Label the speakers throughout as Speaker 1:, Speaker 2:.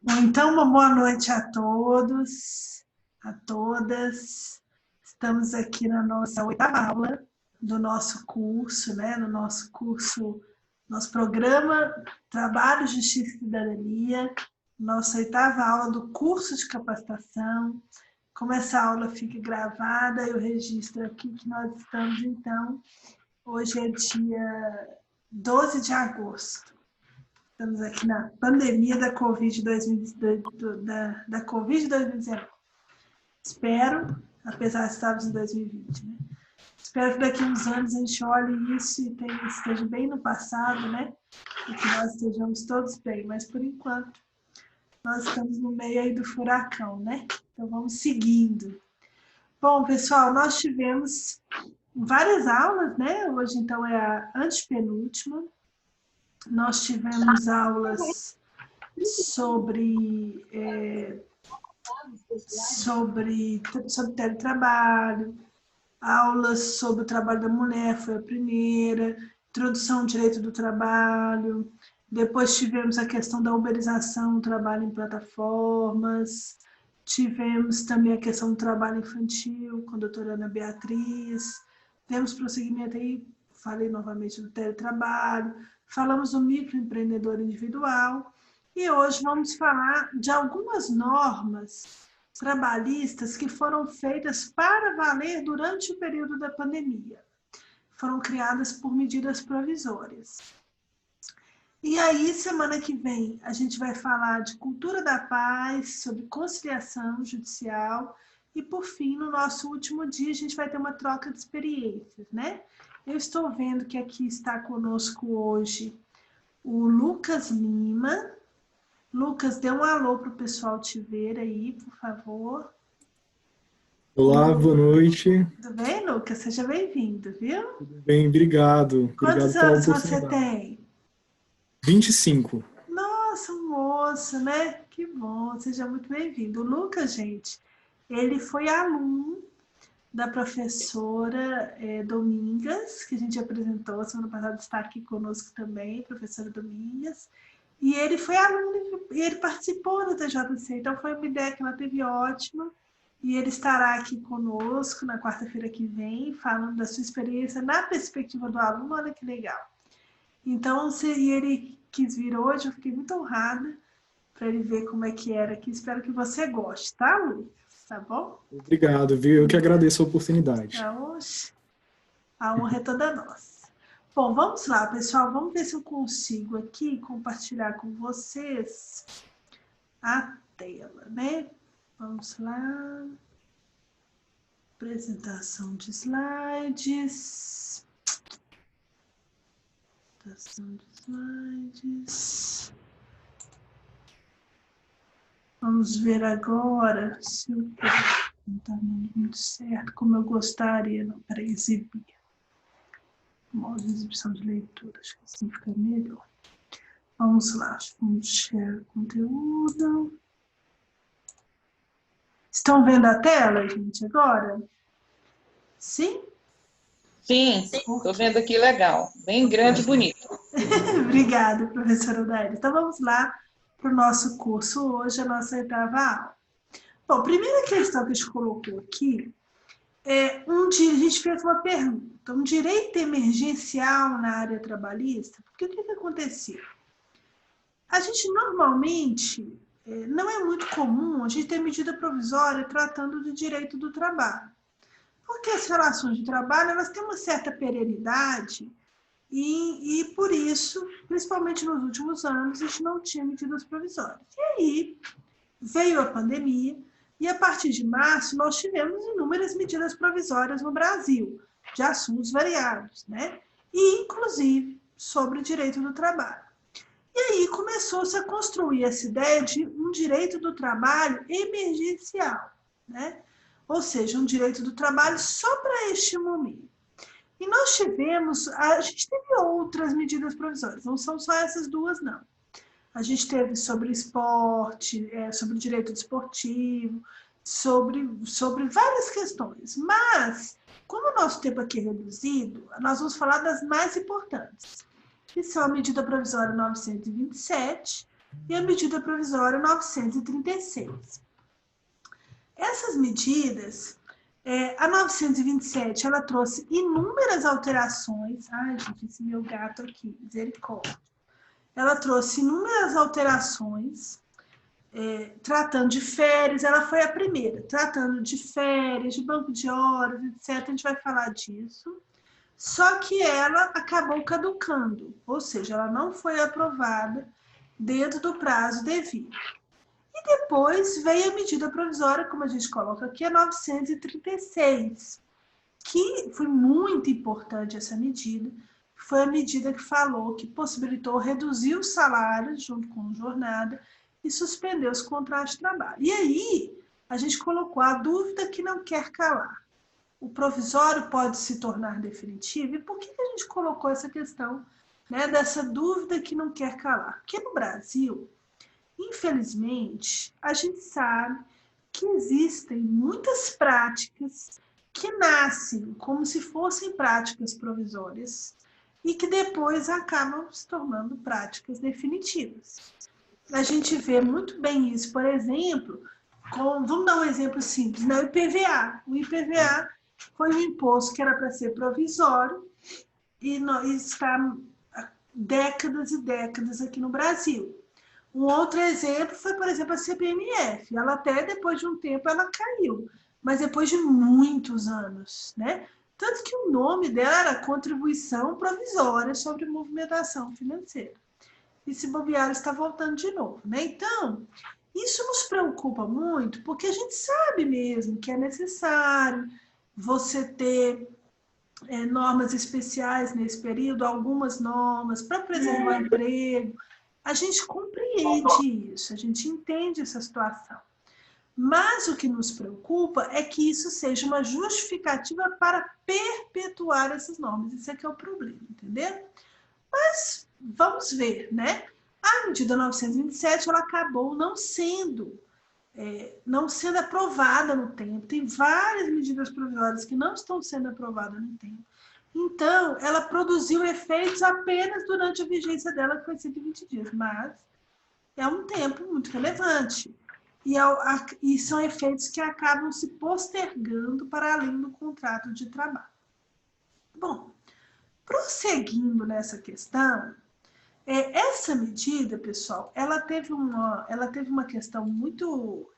Speaker 1: Bom, então, uma boa noite a todos, a todas. Estamos aqui na nossa oitava aula do nosso curso, né? No nosso curso, nosso programa Trabalho, Justiça e Cidadania, nossa oitava aula do curso de capacitação. Como essa aula fica gravada, eu registro aqui que nós estamos, então, hoje é dia 12 de agosto. Estamos aqui na pandemia da Covid 2019. Da Covid 2019. Espero, apesar de estarmos em 2020, né? Espero que daqui a uns anos a gente olhe isso e esteja bem no passado, né? E que nós estejamos todos bem. Mas, por enquanto, nós estamos no meio aí do furacão, né? Então, vamos seguindo. Bom, pessoal, nós tivemos várias aulas, né? Hoje, então, é a antepenúltima. Nós tivemos aulas sobre teletrabalho, aulas sobre o trabalho da mulher, foi a primeira, introdução ao direito do trabalho, depois tivemos a questão da uberização do trabalho em plataformas, tivemos também a questão do trabalho infantil com a doutora Ana Beatriz, temos prosseguimento aí, falei novamente do teletrabalho, falamos do microempreendedor individual, e hoje vamos falar de algumas normas trabalhistas que foram feitas para valer durante o período da pandemia. Foram criadas por medidas provisórias. E aí, semana que vem, a gente vai falar de cultura da paz, sobre conciliação judicial e, por fim, no nosso último dia, a gente vai ter uma troca de experiências, né? Eu estou vendo que aqui está conosco hoje o Lucas Lima. Lucas, dê um alô para o pessoal te ver aí, por favor.
Speaker 2: Olá, boa noite.
Speaker 1: Tudo bem, Lucas? Seja bem-vindo, viu?
Speaker 2: Tudo bem? Obrigado.
Speaker 1: Quantos
Speaker 2: Obrigado pela
Speaker 1: anos você
Speaker 2: oportunidade.
Speaker 1: tem?
Speaker 2: 25.
Speaker 1: Nossa, um moço, né? Que bom, seja muito bem-vindo. O Lucas, gente, ele foi aluno da professora Domingas, que a gente apresentou semana passada, está aqui conosco também, professora Domingas. E ele foi aluno e ele participou do TJC, então foi uma ideia que ela teve ótima. E ele estará aqui conosco na quarta-feira que vem, falando da sua experiência na perspectiva do aluno. Olha que legal. Então, se ele quis vir hoje, eu fiquei muito honrada para ele ver como é que era aqui. Espero que você goste, tá, Lucas? Tá bom?
Speaker 2: Obrigado, viu? Eu que agradeço a oportunidade.
Speaker 1: Então, a honra é toda nossa. Bom, vamos lá, pessoal. Vamos ver se eu consigo aqui compartilhar com vocês a tela, né? Vamos lá. Apresentação de slides. Apresentação de slides. Vamos ver agora se o não está dando muito certo, como eu gostaria, não, para exibir. Modo de exibição de leitura, acho que assim fica melhor. Vamos lá, vamos share conteúdo. Estão vendo a tela, gente, agora? Sim?
Speaker 3: Sim, estou vendo aqui legal. Bem grande e bonito.
Speaker 1: Obrigada, professora Daíra. Então, vamos lá para o nosso curso hoje, a nossa oitava aula. Bom, a primeira questão que a gente colocou aqui é a gente fez uma pergunta, um direito emergencial na área trabalhista, porque o que acontecia? A gente normalmente, não é muito comum a gente ter medida provisória tratando do direito do trabalho. Porque as relações de trabalho, elas têm uma certa perenidade e por isso, principalmente nos últimos anos, a gente não tinha medidas provisórias. E aí veio a pandemia e a partir de março nós tivemos inúmeras medidas provisórias no Brasil, de assuntos variados, né? E inclusive sobre o direito do trabalho. E aí começou-se a construir essa ideia de um direito do trabalho emergencial, né? Ou seja, um direito do trabalho só para este momento. E nós tivemos, a gente teve outras medidas provisórias, não são só essas duas, não. A gente teve sobre esporte, sobre direito desportivo, sobre várias questões. Mas, como o nosso tempo aqui é reduzido, nós vamos falar das mais importantes, que são a medida provisória 927, e a medida provisória 936. Essas medidas, a 927, ela trouxe inúmeras alterações. Ai, gente, esse meu gato aqui, misericórdia. Ela trouxe inúmeras alterações, tratando de férias, ela foi a primeira, tratando de férias, de banco de horas, etc. A gente vai falar disso. Só que ela acabou caducando, ou seja, ela não foi aprovada dentro do prazo devido. E depois veio a medida provisória, como a gente coloca aqui, a 936, que foi muito importante essa medida. Foi a medida que falou, que possibilitou reduzir os salários junto com jornada e suspender os contratos de trabalho. E aí, a gente colocou a dúvida que não quer calar. O provisório pode se tornar definitivo? E por que a gente colocou essa questão, né, dessa dúvida que não quer calar? Porque no Brasil, infelizmente, a gente sabe que existem muitas práticas que nascem como se fossem práticas provisórias e que depois acabam se tornando práticas definitivas. A gente vê muito bem isso, por exemplo, vamos dar um exemplo simples, né? O IPVA. O IPVA foi um imposto que era para ser provisório e está há décadas e décadas aqui no Brasil. Um outro exemplo foi, por exemplo, a CPMF. Ela até, depois de um tempo, ela caiu, mas depois de muitos anos, né? Tanto que o nome dela era Contribuição Provisória sobre Movimentação Financeira. E se bobear, está voltando de novo, né? Então, isso nos preocupa muito, porque a gente sabe mesmo que é necessário você ter normas especiais nesse período, algumas normas para preservar o emprego. A gente compreende isso, a gente entende essa situação. Mas o que nos preocupa é que isso seja uma justificativa para perpetuar essas normas. Isso é que é o problema, entendeu? Mas vamos ver, né? A medida 927, ela acabou não sendo aprovada no tempo. Tem várias medidas provisórias que não estão sendo aprovadas no tempo. Então, ela produziu efeitos apenas durante a vigência dela, que foi 120 dias, mas é um tempo muito relevante. E são efeitos que acabam se postergando para além do contrato de trabalho. Bom, prosseguindo nessa questão, essa medida, pessoal, ela teve uma questão muito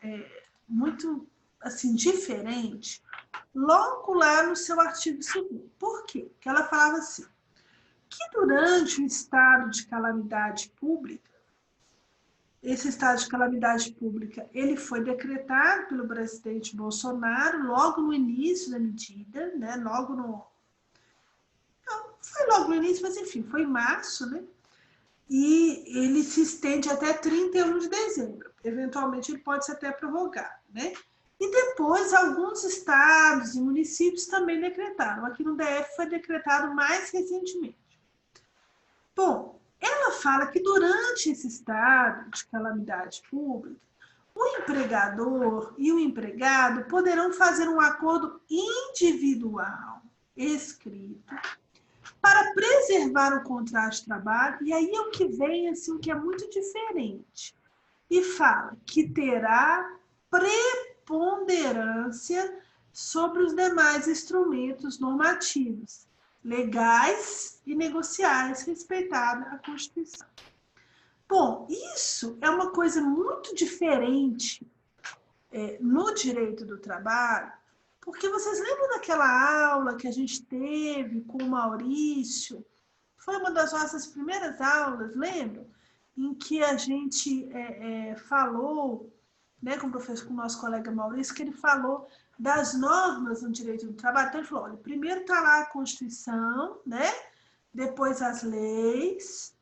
Speaker 1: assim, diferente, logo lá no seu artigo 2º. Por quê? Porque ela falava assim, que durante o estado de calamidade pública, esse estado de calamidade pública, ele foi decretado pelo presidente Bolsonaro logo no início da medida, né? Não foi logo no início, mas enfim, foi em março, né? E ele se estende até 31 de dezembro. Eventualmente, ele pode ser até prorrogado, né? E depois, alguns estados e municípios também decretaram. Aqui no DF foi decretado mais recentemente. Bom, ela fala que durante esse estado de calamidade pública, o empregador e o empregado poderão fazer um acordo individual, escrito, para preservar o contrato de trabalho, e aí é o que vem, assim, o que é muito diferente. E fala que terá preponderância sobre os demais instrumentos normativos, legais e negociais, respeitada a Constituição. Bom, isso é uma coisa muito diferente no direito do trabalho, porque vocês lembram daquela aula que a gente teve com o Maurício? Foi uma das nossas primeiras aulas, lembram? Em que a gente falou, né, com o nosso colega Maurício, que ele falou das normas no direito do trabalho. Então ele falou, olha, primeiro está lá a Constituição, né? Depois as leis,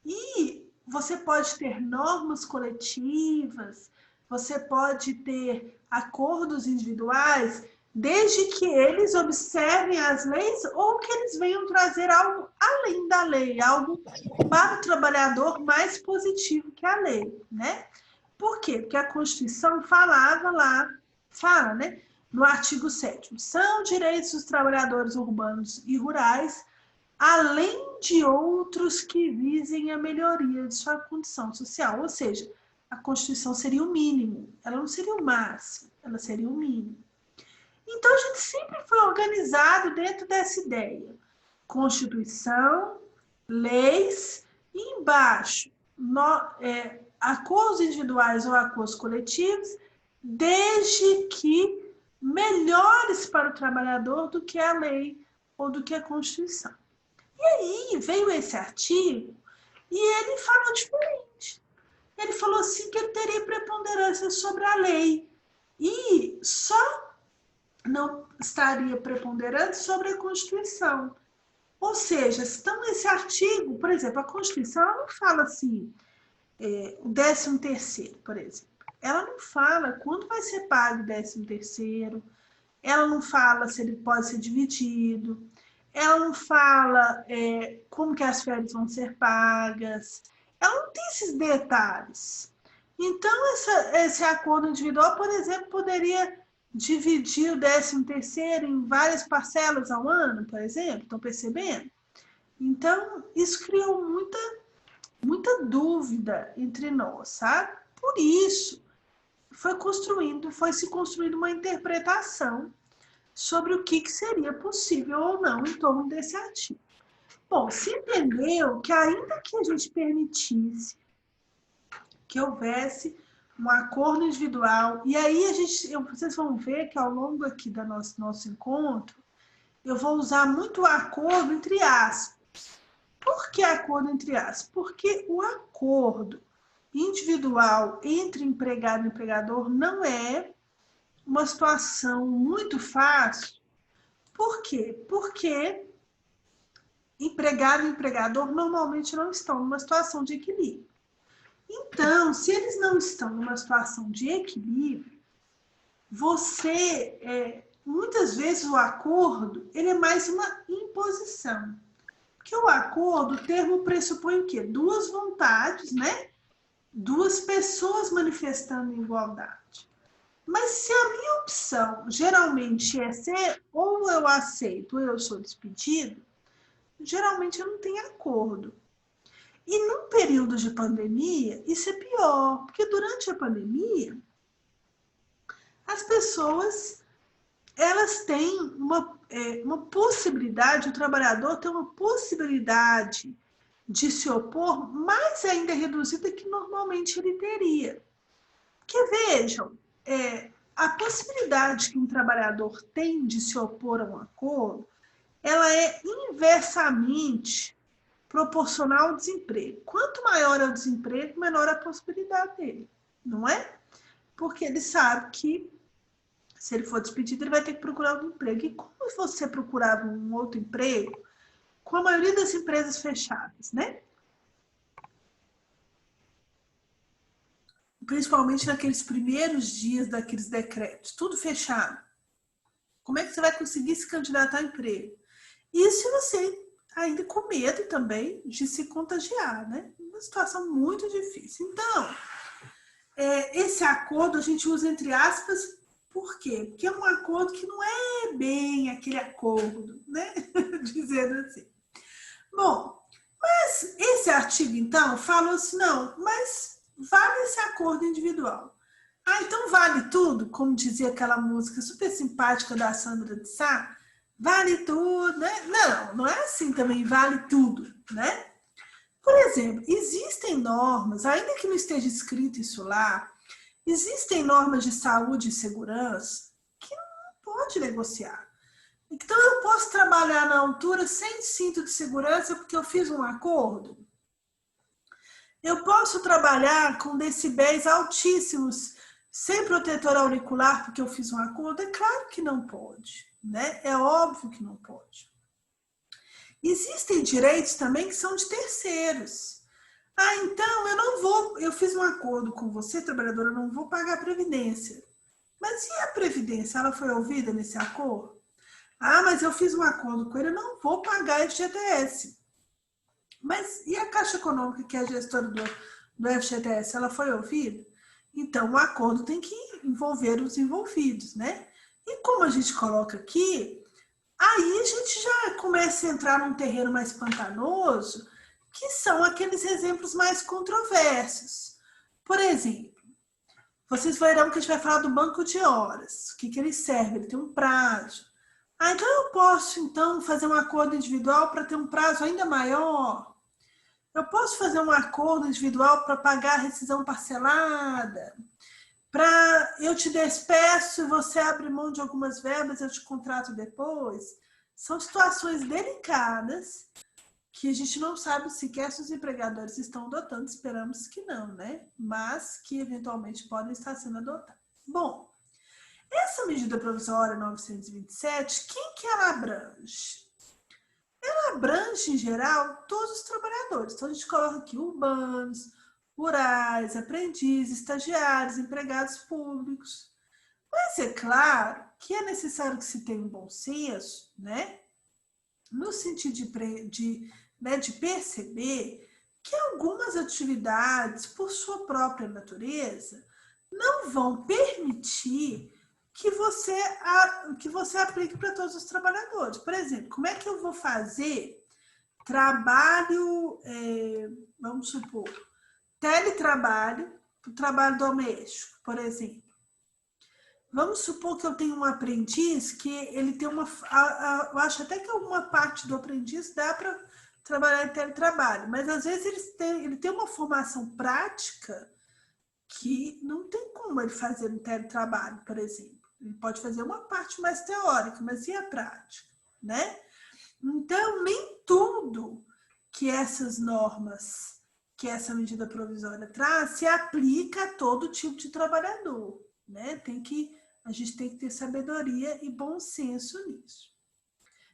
Speaker 1: e você pode ter normas coletivas, você pode ter acordos individuais, desde que eles observem as leis ou que eles venham trazer algo além da lei, algo para o trabalhador mais positivo que a lei, né? Por quê? Porque a Constituição fala, né, no artigo 7º, são direitos dos trabalhadores urbanos e rurais além de outros que visem a melhoria de sua condição social. Ou seja, a Constituição seria o mínimo, ela não seria o máximo, ela seria o mínimo. Então, a gente sempre foi organizado dentro dessa ideia. Constituição, leis, e embaixo, acordos individuais ou acordos coletivos, desde que melhores para o trabalhador do que a lei ou do que a Constituição. E aí veio esse artigo e ele falou diferente. Ele falou assim que ele teria preponderância sobre a lei e só não estaria preponderante sobre a Constituição. Ou seja, então esse artigo, por exemplo, a Constituição, ela não fala assim, o 13º, por exemplo. Ela não fala quando vai ser pago o 13º, ela não fala se ele pode ser dividido, ela não fala como que as férias vão ser pagas, ela não tem esses detalhes. Então, esse acordo individual, por exemplo, poderia dividir o 13º em várias parcelas ao ano, por exemplo, estão percebendo? Então, isso criou muita dúvida entre nós, sabe? Por isso, foi se construindo uma interpretação sobre o que seria possível ou não em torno desse artigo. Bom, se entendeu que ainda que a gente permitisse que houvesse um acordo individual, e aí vocês vão ver que ao longo aqui do nosso encontro, eu vou usar muito o acordo entre aspas. Por que acordo entre aspas? Porque o acordo individual entre empregado e empregador não é uma situação muito fácil. Por quê? Porque empregado e empregador normalmente não estão numa situação de equilíbrio. Então, se eles não estão numa situação de equilíbrio, muitas vezes o acordo, ele é mais uma imposição. Porque o acordo, o termo pressupõe o quê? Duas vontades, né? Duas pessoas manifestando igualdade. Mas se a minha opção geralmente é ser ou eu aceito ou eu sou despedido, geralmente eu não tenho acordo. E num período de pandemia, isso é pior, porque durante a pandemia, as pessoas elas têm uma possibilidade, o trabalhador tem uma possibilidade de se opor mais ainda reduzida que normalmente ele teria. Porque vejam, a possibilidade que um trabalhador tem de se opor a um acordo, ela é inversamente proporcional ao desemprego. Quanto maior é o desemprego, menor a possibilidade dele, não é? Porque ele sabe que se ele for despedido, ele vai ter que procurar outro emprego. E como você procurava um outro emprego com a maioria das empresas fechadas, né? Principalmente naqueles primeiros dias daqueles decretos, tudo fechado. Como é que você vai conseguir se candidatar a emprego? E se você ainda com medo também de se contagiar, né? Uma situação muito difícil. Então, esse acordo a gente usa entre aspas, por quê? Porque é um acordo que não é bem aquele acordo, né? Dizendo assim. Bom, mas esse artigo, então, falou assim, não, mas vale esse acordo individual. Ah, então vale tudo, como dizia aquela música super simpática da Sandra de Sá, vale tudo, né? Não é assim também, vale tudo, né? Por exemplo, existem normas, ainda que não esteja escrito isso lá, existem normas de saúde e segurança que não pode negociar. Então, eu posso trabalhar na altura sem cinto de segurança porque eu fiz um acordo? Eu posso trabalhar com decibéis altíssimos sem protetor auricular porque eu fiz um acordo? É claro que não pode, né? É óbvio que não pode. Existem direitos também que são de terceiros. Ah, então eu fiz um acordo com você, trabalhadora, eu não vou pagar a previdência. Mas e a previdência? Ela foi ouvida nesse acordo? Ah, mas eu fiz um acordo com ele, eu não vou pagar FGTS. Mas e a Caixa Econômica, que é a gestora do FGTS, ela foi ouvida? Então, o acordo tem que envolver os envolvidos, né? E como a gente coloca aqui, Aí a gente já começa a entrar num terreno mais pantanoso, que são aqueles exemplos mais controversos. Por exemplo, vocês verão que a gente vai falar do banco de horas. O que ele serve? Ele tem um prazo. Então eu posso, então, fazer um acordo individual para ter um prazo ainda maior? Eu posso fazer um acordo individual para pagar a rescisão parcelada? Para eu te despeço e você abre mão de algumas verbas, eu te contrato depois? São situações delicadas que a gente não sabe sequer se os empregadores estão adotando, esperamos que não, né? Mas que eventualmente podem estar sendo adotados. Bom, essa medida provisória 927, quem que ela abrange? Ela abrange, em geral, todos os trabalhadores. Então, a gente coloca aqui urbanos, rurais, aprendizes, estagiários, empregados públicos. Mas é claro que é necessário que se tenha um bom senso, né? No sentido de perceber que algumas atividades, por sua própria natureza, não vão permitir que você aplique para todos os trabalhadores. Por exemplo, como é que eu vou fazer trabalho, vamos supor, teletrabalho, trabalho doméstico, por exemplo? Vamos supor que eu tenho um aprendiz que ele tem eu acho até que alguma parte do aprendiz dá para trabalhar em teletrabalho, mas às vezes ele tem uma formação prática que não tem como ele fazer um teletrabalho, por exemplo. Ele pode fazer uma parte mais teórica, mas e a prática, né? Então, nem tudo que essas normas, que essa medida provisória traz, se aplica a todo tipo de trabalhador, né? A gente tem que ter sabedoria e bom senso nisso.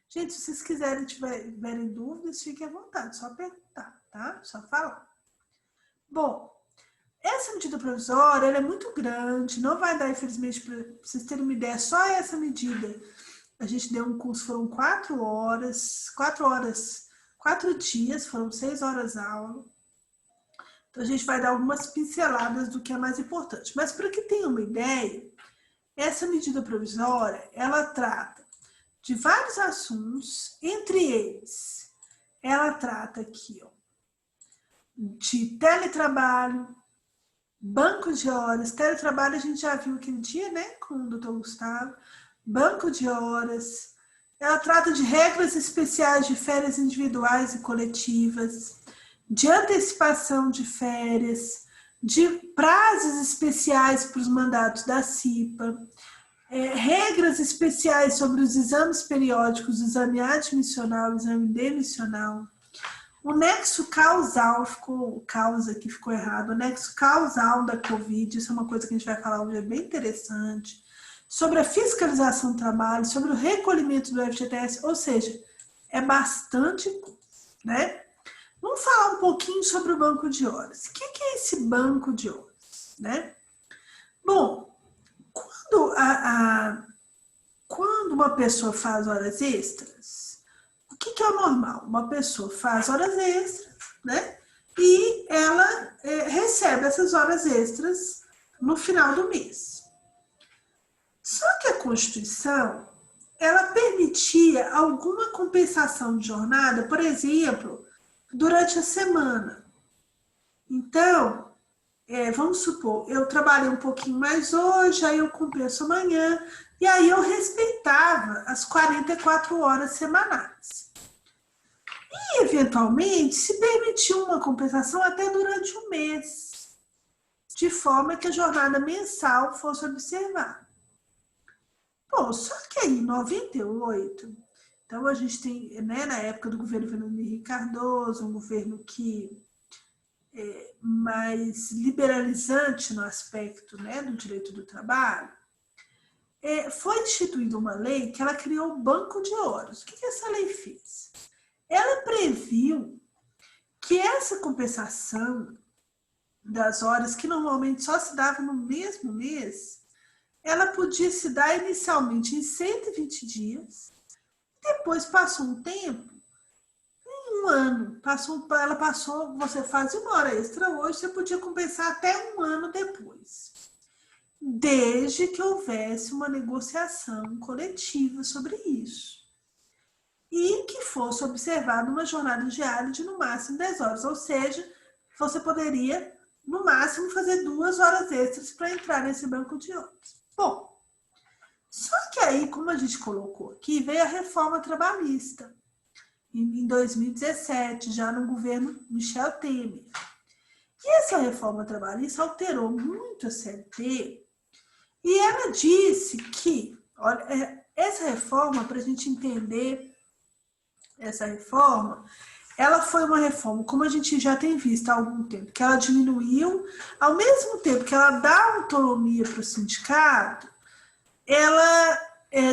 Speaker 1: Gente, se vocês quiserem, tiverem dúvidas, fiquem à vontade, só perguntar, tá? Só falar. Bom, essa medida provisória ela é muito grande, não vai dar, infelizmente, para vocês terem uma ideia, só essa medida. A gente deu um curso, foram 4 dias, foram 6 horas aula. Então, a gente vai dar algumas pinceladas do que é mais importante. Mas, para que tenha uma ideia, essa medida provisória, ela trata de vários assuntos, entre eles, ela trata aqui, ó, de teletrabalho, banco de horas, teletrabalho a gente já viu aquele dia, né, com o Dr. Gustavo, banco de horas, ela trata de regras especiais de férias individuais e coletivas, de antecipação de férias, de prazos especiais para os mandatos da CIPA, regras especiais sobre os exames periódicos, o exame admissional, o exame demissional, o nexo causal, causa que ficou errado, o nexo causal da Covid, isso é uma coisa que a gente vai falar hoje, é bem interessante, sobre a fiscalização do trabalho, sobre o recolhimento do FGTS, ou seja, é bastante coisa, né? Vamos falar um pouquinho sobre o banco de horas. O que é esse banco de horas, né? Bom, quando uma pessoa faz horas extras, o que é o normal? Uma pessoa faz horas extras, né? E ela recebe essas horas extras no final do mês. Só que a Constituição, ela permitia alguma compensação de jornada, por exemplo, durante a semana. Então, vamos supor, eu trabalhei um pouquinho mais hoje, aí eu compenso amanhã, e aí eu respeitava as 44 horas semanais. E, eventualmente, se permitiu uma compensação até durante um mês, de forma que a jornada mensal fosse observada. Bom, só que aí, em 98, então a gente tem, né, na época do governo Fernando Henrique Cardoso, um governo que mais liberalizante no aspecto, né, do direito do trabalho, foi instituída uma lei que ela criou o banco de horas. O que essa lei fez? Ela previu que essa compensação das horas, que normalmente só se dava no mesmo mês, ela podia se dar inicialmente em 120 dias, depois passou um tempo, um ano, você faz uma hora extra hoje, você podia compensar até um ano depois, desde que houvesse uma negociação coletiva sobre isso, e que fosse observada uma jornada diária de no máximo 10 horas, ou seja, você poderia, no máximo, fazer 2 horas extras para entrar nesse banco de horas. Bom, só que aí, como a gente colocou aqui, veio a reforma trabalhista, em 2017, já no governo Michel Temer. E essa reforma trabalhista alterou muito a CLT, e ela disse que, olha, essa reforma, para a gente entender essa reforma, ela foi uma reforma, como a gente já tem visto há algum tempo, que ela diminuiu, ao mesmo tempo que ela dá autonomia para o sindicato, ela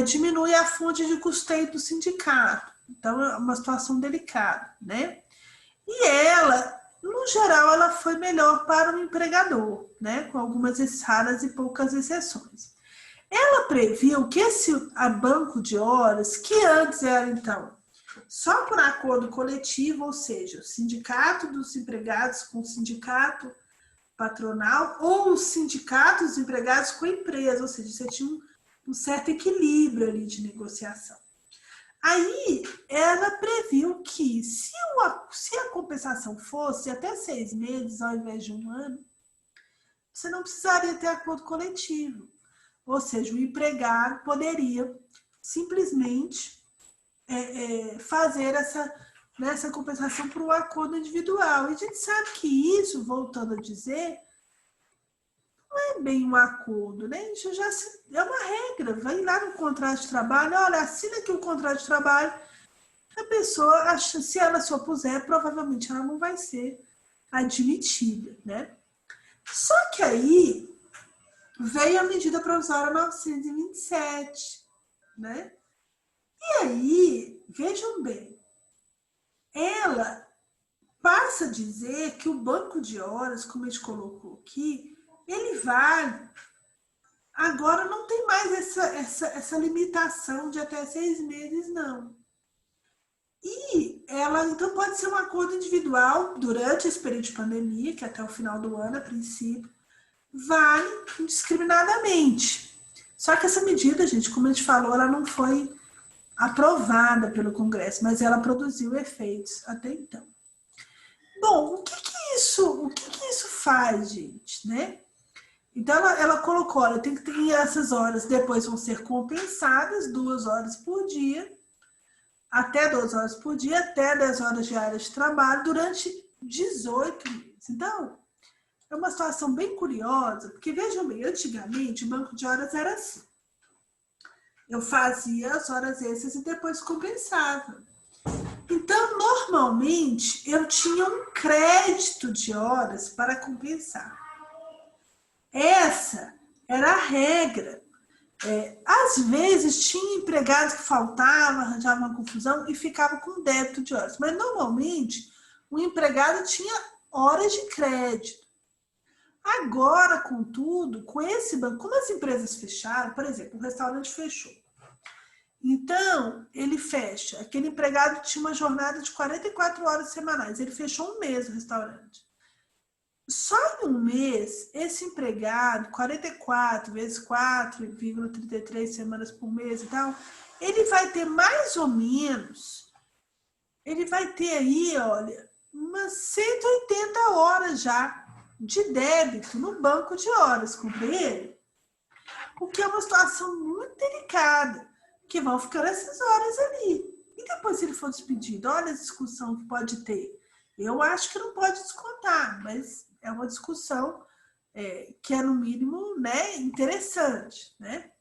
Speaker 1: diminui a fonte de custeio do sindicato. Então, é uma situação delicada, né? E ela, no geral, ela foi melhor para o empregador, né? Com algumas raras e poucas exceções. Ela previu que esse banco de horas, que antes era, então, só por acordo coletivo, ou seja, o sindicato dos empregados com o sindicato patronal ou os sindicatos dos empregados com a empresa, ou seja, você tinha um certo equilíbrio ali de negociação. Aí, ela previu que se a compensação fosse até 6 meses ao invés de 1 ano, você não precisaria ter acordo coletivo. Ou seja, o empregado poderia simplesmente fazer essa compensação por um acordo individual. E a gente sabe que isso, voltando a dizer, não é bem um acordo, né? Isso já é uma regra. Vai lá no contrato de trabalho, olha, assina aqui o contrato de trabalho. A pessoa, se ela se opuser, provavelmente ela não vai ser admitida, né? Só que aí veio a medida provisória 927, né? E aí, vejam bem, ela passa a dizer que o banco de horas, como a gente colocou aqui, ele vale. Agora não tem mais essa limitação de até 6 meses, não. E ela, então, pode ser um acordo individual durante esse período de pandemia, que até o final do ano, a princípio, vale indiscriminadamente. Só que essa medida, gente, como a gente falou, ela não foi aprovada pelo Congresso, mas ela produziu efeitos até então. Bom, o que isso faz, gente, né? Então, ela colocou, olha, tem que ter essas horas, depois vão ser compensadas, 2 horas por dia, até 2 horas por dia, até 10 horas diárias de trabalho, durante 18 meses. Então, é uma situação bem curiosa, porque, vejam bem, antigamente o banco de horas era assim. Eu fazia as horas extras e depois compensava. Então, normalmente, eu tinha um crédito de horas para compensar. Essa era a regra. Às vezes, tinha empregado que faltava, arranjava uma confusão e ficava com débito de horas. Mas, normalmente, o empregado tinha horas de crédito. Agora, contudo, com esse banco, como as empresas fecharam, por exemplo, o restaurante fechou. Então, ele fecha. Aquele empregado tinha uma jornada de 44 horas semanais. Ele fechou 1 mês o restaurante. Só em 1 mês, esse empregado, 44 vezes 4,33 semanas por mês e tal, ele vai ter mais ou menos, ele vai ter aí, olha, umas 180 horas já de débito no banco de horas, compreende? O que é uma situação muito delicada, que vão ficar essas horas ali. E depois, se ele for despedido, olha a discussão que pode ter. Eu acho que não pode descontar, mas é uma discussão que é, no mínimo, né, interessante, né?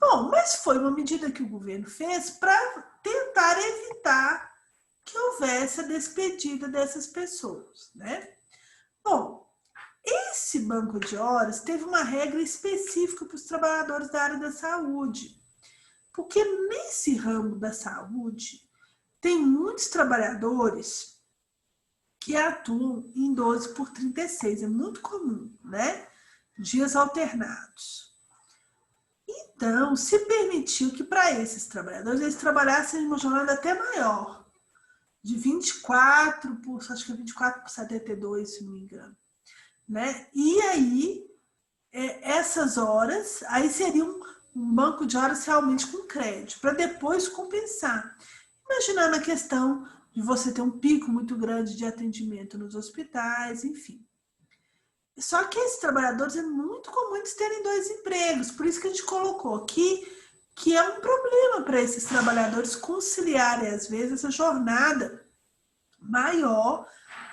Speaker 1: Bom, mas foi uma medida que o governo fez para tentar evitar que houvesse a despedida dessas pessoas, né? Bom, esse banco de horas teve uma regra específica para os trabalhadores da área da saúde, porque nesse ramo da saúde tem muitos trabalhadores que atuam em 12 por 36, é muito comum, né? Dias alternados. Então, se permitiu que para esses trabalhadores eles trabalhassem em uma jornada até maior, de 24 por 72, se não me engano. Né? E aí, essas horas, aí seria um banco de horas realmente com crédito, para depois compensar. Imaginando a questão de você ter um pico muito grande de atendimento nos hospitais, enfim. Só que esses trabalhadores é muito comum eles terem 2 empregos, por isso que a gente colocou aqui que é um problema para esses trabalhadores conciliarem, às vezes, essa jornada maior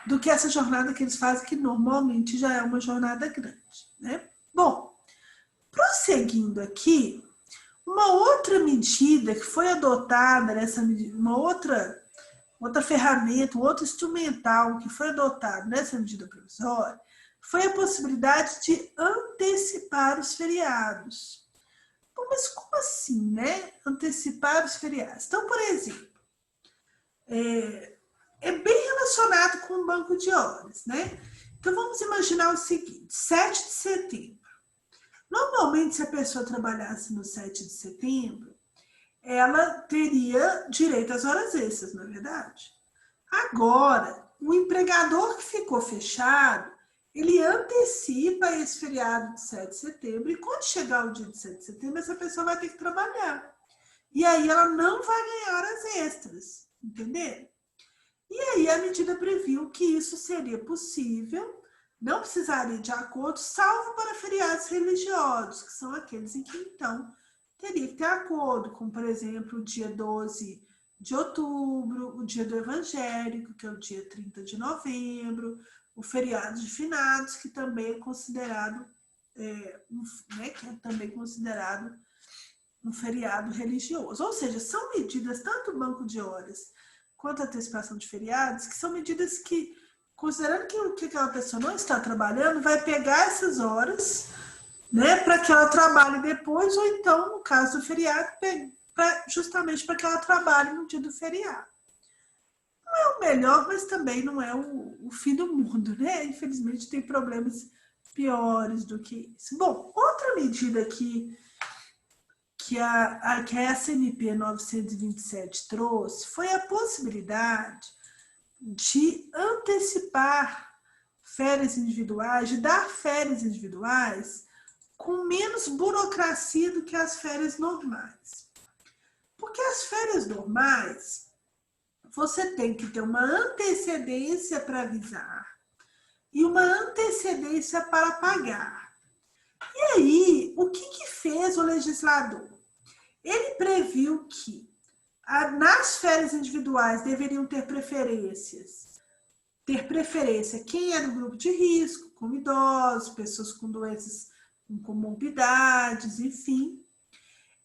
Speaker 1: do que essa jornada que eles fazem, que normalmente já é uma jornada grande, né? Bom, prosseguindo aqui, uma outra medida que foi adotada nessa medida, uma outra ferramenta, um outro instrumental que foi adotado nessa medida provisória foi a possibilidade de antecipar os feriados. Bom, mas como assim, né? Antecipar os feriados. Então, por exemplo, é bem relacionado com o banco de horas, né? Então, vamos imaginar o seguinte, 7 de setembro. Normalmente, se a pessoa trabalhasse no 7 de setembro, ela teria direito às horas extras, não é verdade? Agora, o empregador que ficou fechado, ele antecipa esse feriado de 7 de setembro e quando chegar o dia de 7 de setembro, essa pessoa vai ter que trabalhar. E aí ela não vai ganhar horas extras, entendeu? E aí a medida previu que isso seria possível, não precisaria de acordo, salvo para feriados religiosos, que são aqueles em que, então, teria que ter acordo, como, por exemplo, o dia 12 de outubro, o dia do evangélico, que é o dia 30 de novembro, o feriado de finados, que também é considerado, um feriado religioso. Ou seja, são medidas, tanto o banco de horas quanto a antecipação de feriados, que são medidas que, considerando que aquela pessoa não está trabalhando, vai pegar essas horas, né, para que ela trabalhe depois, ou então, no caso do feriado, justamente para que ela trabalhe no dia do feriado. Não é o melhor, mas também não é o fim do mundo, né? Infelizmente, tem problemas piores do que isso. Bom, outra medida que a SNP 927 trouxe foi a possibilidade de antecipar férias individuais, de dar férias individuais com menos burocracia do que as férias normais. Porque as férias normais, você tem que ter uma antecedência para avisar e uma antecedência para pagar. E aí, o que fez o legislador? Ele previu que nas férias individuais deveriam ter preferência quem é do grupo de risco, como idosos, pessoas com doenças com comorbidades, enfim.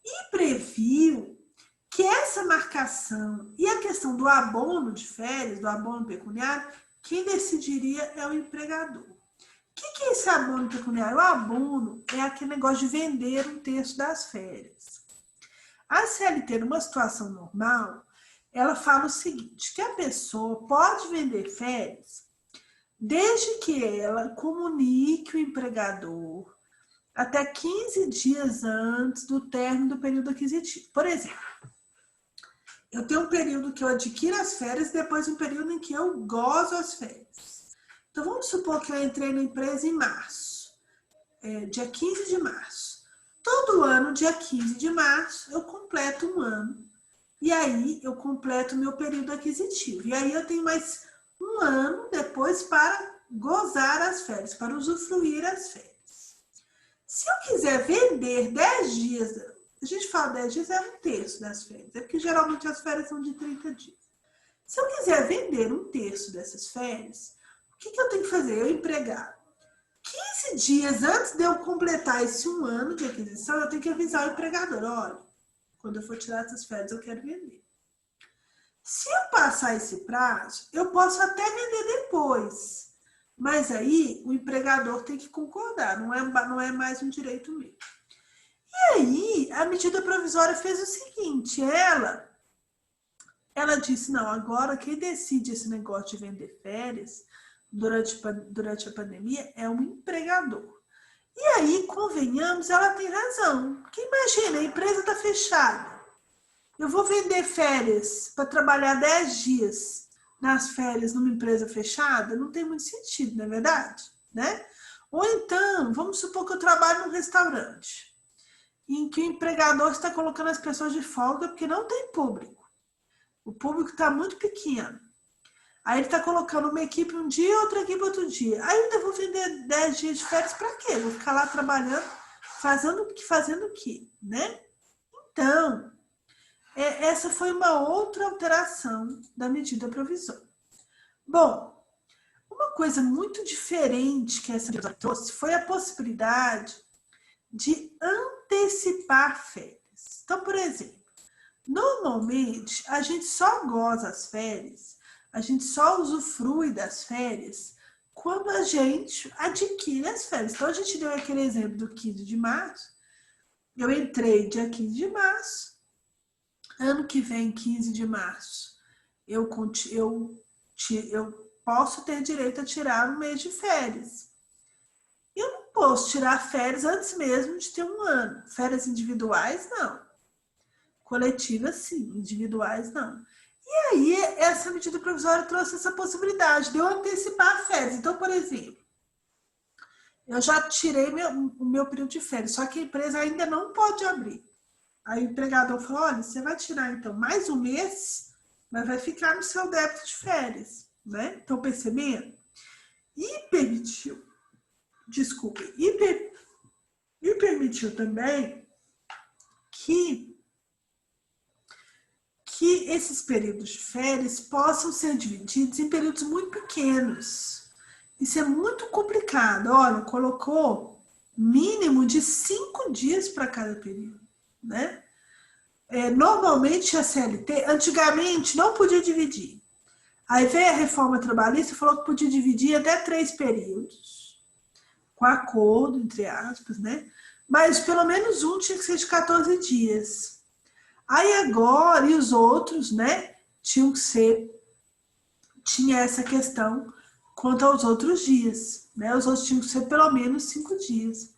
Speaker 1: E previu que essa marcação e a questão do abono de férias, do abono pecuniário, quem decidiria é o empregador. O que é esse abono pecuniário? O abono é aquele negócio de vender um terço das férias. A CLT, numa situação normal, ela fala o seguinte, que a pessoa pode vender férias desde que ela comunique o empregador até 15 dias antes do término do período aquisitivo. Por exemplo, eu tenho um período que eu adquiro as férias e depois um período em que eu gozo as férias. Então, vamos supor que eu entrei na empresa em março, dia 15 de março. Todo ano, dia 15 de março, eu completo um ano. E aí, eu completo o meu período aquisitivo. E aí, eu tenho mais um ano depois para gozar as férias, para usufruir as férias. Se eu quiser vender 10 dias, a gente fala 10 dias é um terço das férias, é porque geralmente as férias são de 30 dias. Se eu quiser vender um terço dessas férias, o que eu tenho que fazer? Eu empregar 15 dias antes de eu completar esse um ano de aquisição, eu tenho que avisar o empregador, olha, quando eu for tirar essas férias, eu quero vender. Se eu passar esse prazo, eu posso até vender depois, mas aí o empregador tem que concordar, não é mais um direito meu. E aí, a medida provisória fez o seguinte, ela disse, não, agora quem decide esse negócio de vender férias durante a pandemia é um empregador. E aí, convenhamos, ela tem razão. Porque imagina, a empresa está fechada. Eu vou vender férias para trabalhar 10 dias nas férias numa empresa fechada? Não tem muito sentido, não é verdade? Né? Ou então, vamos supor que eu trabalho num restaurante em que o empregador está colocando as pessoas de folga porque não tem público. O público está muito pequeno. Aí ele está colocando uma equipe um dia, outra equipe outro dia. Aí eu ainda vou vender 10 dias de férias para quê? Vou ficar lá trabalhando, fazendo o quê? Né? Então, essa foi uma outra alteração da medida provisória. Bom, uma coisa muito diferente que essa medida trouxe foi a possibilidade de antecipar férias. Então, por exemplo, normalmente a gente só goza as férias, a gente só usufrui das férias quando a gente adquire as férias. Então, a gente deu aquele exemplo do 15 de março. Eu entrei dia 15 de março. Ano que vem, 15 de março, eu posso ter direito a tirar um mês de férias. Eu não posso tirar férias antes mesmo de ter um ano. Férias individuais, não. Coletivas, sim. Individuais, não. E aí, essa medida provisória trouxe essa possibilidade de eu antecipar férias. Então, por exemplo, eu já tirei o meu período de férias, só que a empresa ainda não pode abrir. Aí o empregador falou, olha, você vai tirar, então, mais um mês, mas vai ficar no seu débito de férias. Né? Então, percebendo? E permitiu também que esses períodos de férias possam ser divididos em períodos muito pequenos. Isso é muito complicado. Olha, colocou mínimo de 5 dias para cada período. Né? Normalmente a CLT, antigamente, não podia dividir. Aí veio a reforma trabalhista e falou que podia dividir até 3 períodos, com acordo, entre aspas, né? Mas pelo menos um tinha que ser de 14 dias. Aí agora, e os outros, né, tinha essa questão quanto aos outros dias, né? Os outros tinham que ser pelo menos 5 dias.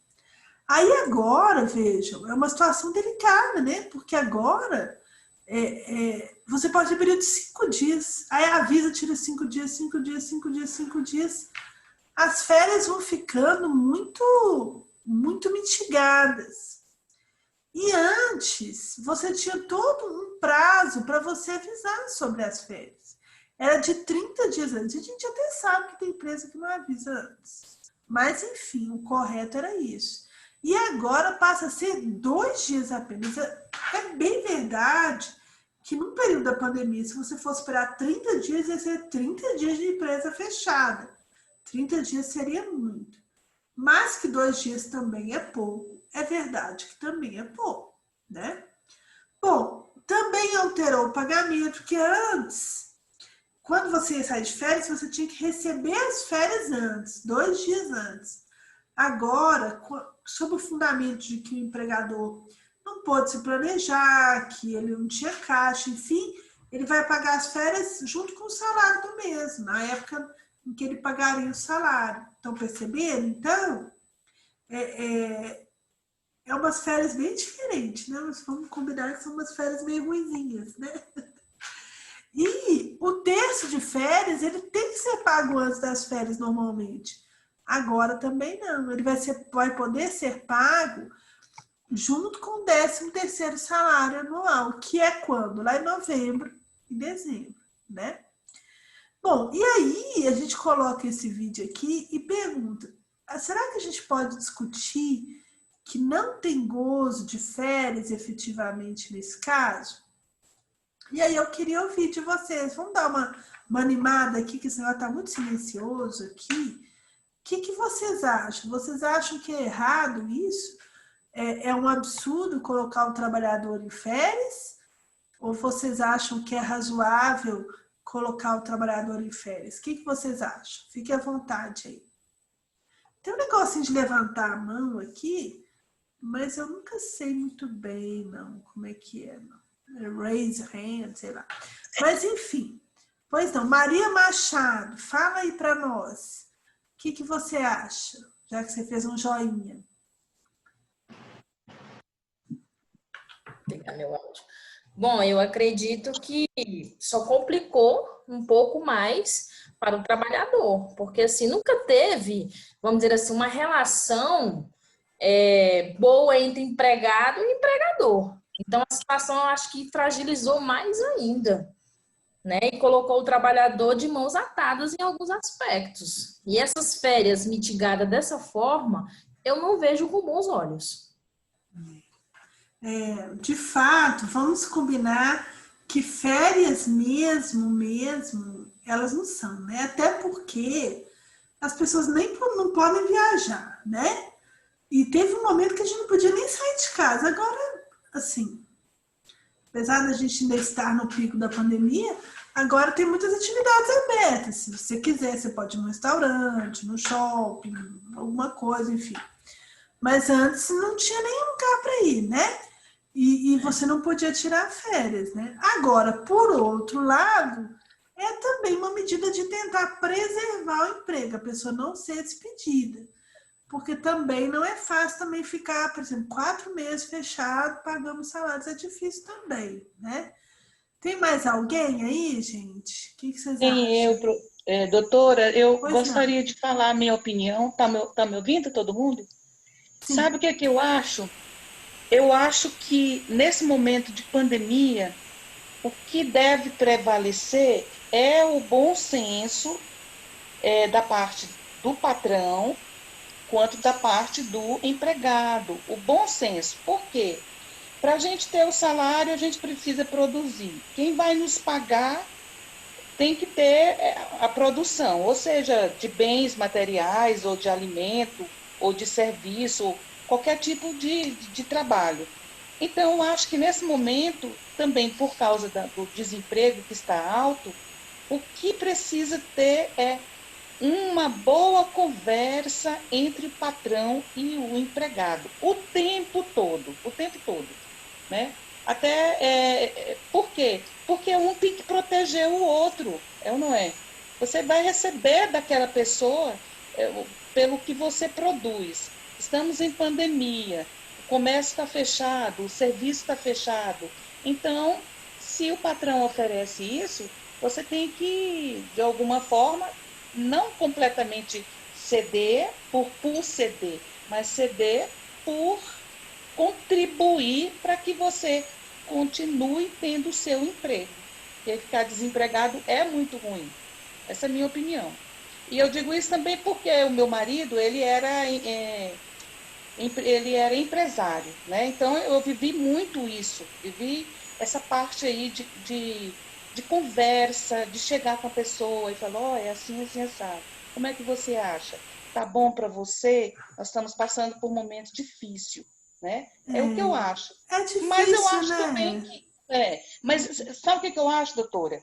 Speaker 1: Aí agora, vejam, é uma situação delicada, né? Porque agora você pode ter período de 5 dias. Aí avisa, tira 5 dias, 5 dias, 5 dias, 5 dias. As férias vão ficando muito, muito mitigadas. E antes, você tinha todo um prazo para você avisar sobre as férias. Era de 30 dias antes. A gente até sabe que tem empresa que não avisa antes. Mas, enfim, o correto era isso. E agora passa a ser 2 dias apenas. É bem verdade que no período da pandemia, se você fosse esperar 30 dias, ia ser 30 dias de empresa fechada. 30 dias seria muito. Mas que 2 dias também é pouco. É verdade que também é pouco, né? Bom, também alterou o pagamento, que antes, quando você ia sair de férias, você tinha que receber as férias antes, 2 dias antes. Agora, sob o fundamento de que o empregador não pôde se planejar, que ele não tinha caixa, enfim, ele vai pagar as férias junto com o salário do mês, na época em que ele pagaria o salário. Estão percebendo? Então, é umas férias bem diferentes, né? Nós vamos combinar que são umas férias meio ruinzinhas, né? E o terço de férias, ele tem que ser pago antes das férias normalmente. Agora também não. Ele vai poder ser pago junto com o 13º salário anual, que é quando? Lá em novembro e dezembro, né? Bom, e aí a gente coloca esse vídeo aqui e pergunta, será que a gente pode discutir que não tem gozo de férias efetivamente nesse caso? E aí eu queria ouvir de vocês. Vamos dar uma animada aqui, que esse negócio está muito silencioso aqui. O que vocês acham? Vocês acham que é errado isso? É um absurdo colocar o trabalhador em férias? Ou vocês acham que é razoável colocar o trabalhador em férias? O que vocês acham? Fiquem à vontade aí. Tem um negocinho de levantar a mão aqui, mas eu nunca sei muito bem, não, como é que é, não. Raise hand, sei lá. Mas, enfim. Pois não, Maria Machado, fala aí para nós. O que você acha? Já que você fez um joinha.
Speaker 4: Vou pegar meu áudio. Bom, eu acredito que só complicou um pouco mais para o trabalhador, porque assim, nunca teve, vamos dizer assim, uma relação boa entre empregado e empregador. Então, a situação, eu acho que fragilizou mais ainda. né? E colocou o trabalhador de mãos atadas em alguns aspectos. E essas férias mitigadas dessa forma, eu não vejo com bons olhos.
Speaker 1: De fato, vamos combinar que férias mesmo, elas não são, né? Até porque as pessoas nem não podem viajar, né? E teve um momento que a gente não podia nem sair de casa. Agora, assim, apesar da gente ainda estar no pico da pandemia, agora tem muitas atividades abertas. Se você quiser, você pode ir no restaurante, no shopping, alguma coisa, enfim. Mas antes não tinha nem lugar para ir, né? E você não podia tirar férias, né? Agora, por outro lado, é também uma medida de tentar preservar o emprego, a pessoa não ser despedida. Porque também não é fácil também ficar, por exemplo, 4 meses fechado, pagando salários, é difícil também, né? Tem mais alguém aí, gente? O que vocês acham?
Speaker 3: Doutora, eu
Speaker 1: Pois não.
Speaker 3: gostaria de falar a minha opinião. Tá me ouvindo todo mundo? Sabe o
Speaker 1: Sim.
Speaker 3: que eu acho? Eu acho que nesse momento de pandemia, o que deve prevalecer é o bom senso da parte do patrão quanto da parte do empregado. O bom senso. Por quê? Para a gente ter o salário, a gente precisa produzir. Quem vai nos pagar tem que ter a produção, ou seja, de bens materiais, ou de alimento, ou de serviço, qualquer tipo de trabalho. Então, eu acho que nesse momento, também por causa do desemprego que está alto, o que precisa ter é uma boa conversa entre o patrão e o empregado, o tempo todo, né? Por quê? Porque um tem que proteger o outro, é ou não é? Você vai receber daquela pessoa pelo que você produz. Estamos em pandemia, o comércio está fechado, o serviço está fechado. Então, se o patrão oferece isso, você tem que, de alguma forma, não completamente ceder por ceder, mas ceder por contribuir para que você continue tendo o seu emprego. Porque ficar desempregado é muito ruim. Essa é a minha opinião. E eu digo isso também porque o meu marido, ele era empresário, né? Então eu vivi muito isso, vivi essa parte aí de conversa, de chegar com a pessoa e falar, ó, é assim, assim, assado. Como é que você acha? Tá bom para você? Nós estamos passando por um momento difícil, né? É o que eu acho.
Speaker 1: É
Speaker 3: Mas eu
Speaker 1: difícil,
Speaker 3: acho também
Speaker 1: né?
Speaker 3: que... mas sabe o que eu acho, doutora?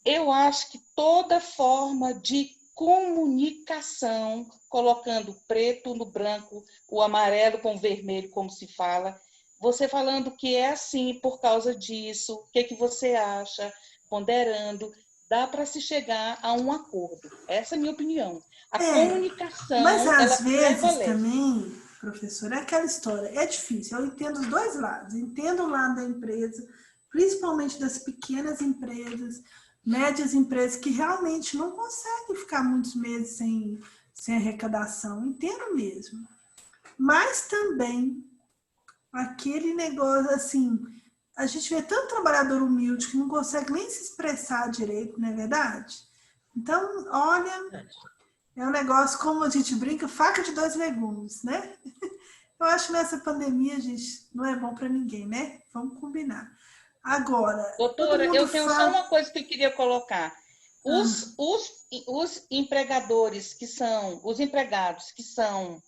Speaker 3: Eu acho que toda forma de comunicação, colocando o preto no branco, o amarelo com o vermelho, como se fala, você falando que é assim por causa disso, o que você acha, ponderando, dá para se chegar a um acordo. Essa é a minha opinião. A
Speaker 1: É, mas
Speaker 3: comunicação, ela
Speaker 1: às vezes
Speaker 3: prevalece.
Speaker 1: também, professor, é aquela história, é difícil. Eu entendo os dois lados. Entendo o lado da empresa, principalmente das pequenas empresas, médias empresas que realmente não conseguem ficar muitos meses sem arrecadação. Entendo mesmo. Mas também aquele negócio assim, a gente vê tanto trabalhador humilde que não consegue nem se expressar direito, não é verdade? Então, olha, é um negócio, como a gente brinca, faca de 2 legumes, né? Eu acho que nessa pandemia, gente, não é bom para ninguém, né? Vamos combinar. Agora, todo
Speaker 3: Doutora,
Speaker 1: mundo
Speaker 3: eu tenho só
Speaker 1: fala.
Speaker 3: uma coisa que eu queria colocar.
Speaker 1: Ah,
Speaker 3: Os empregadores que são, os empregados que são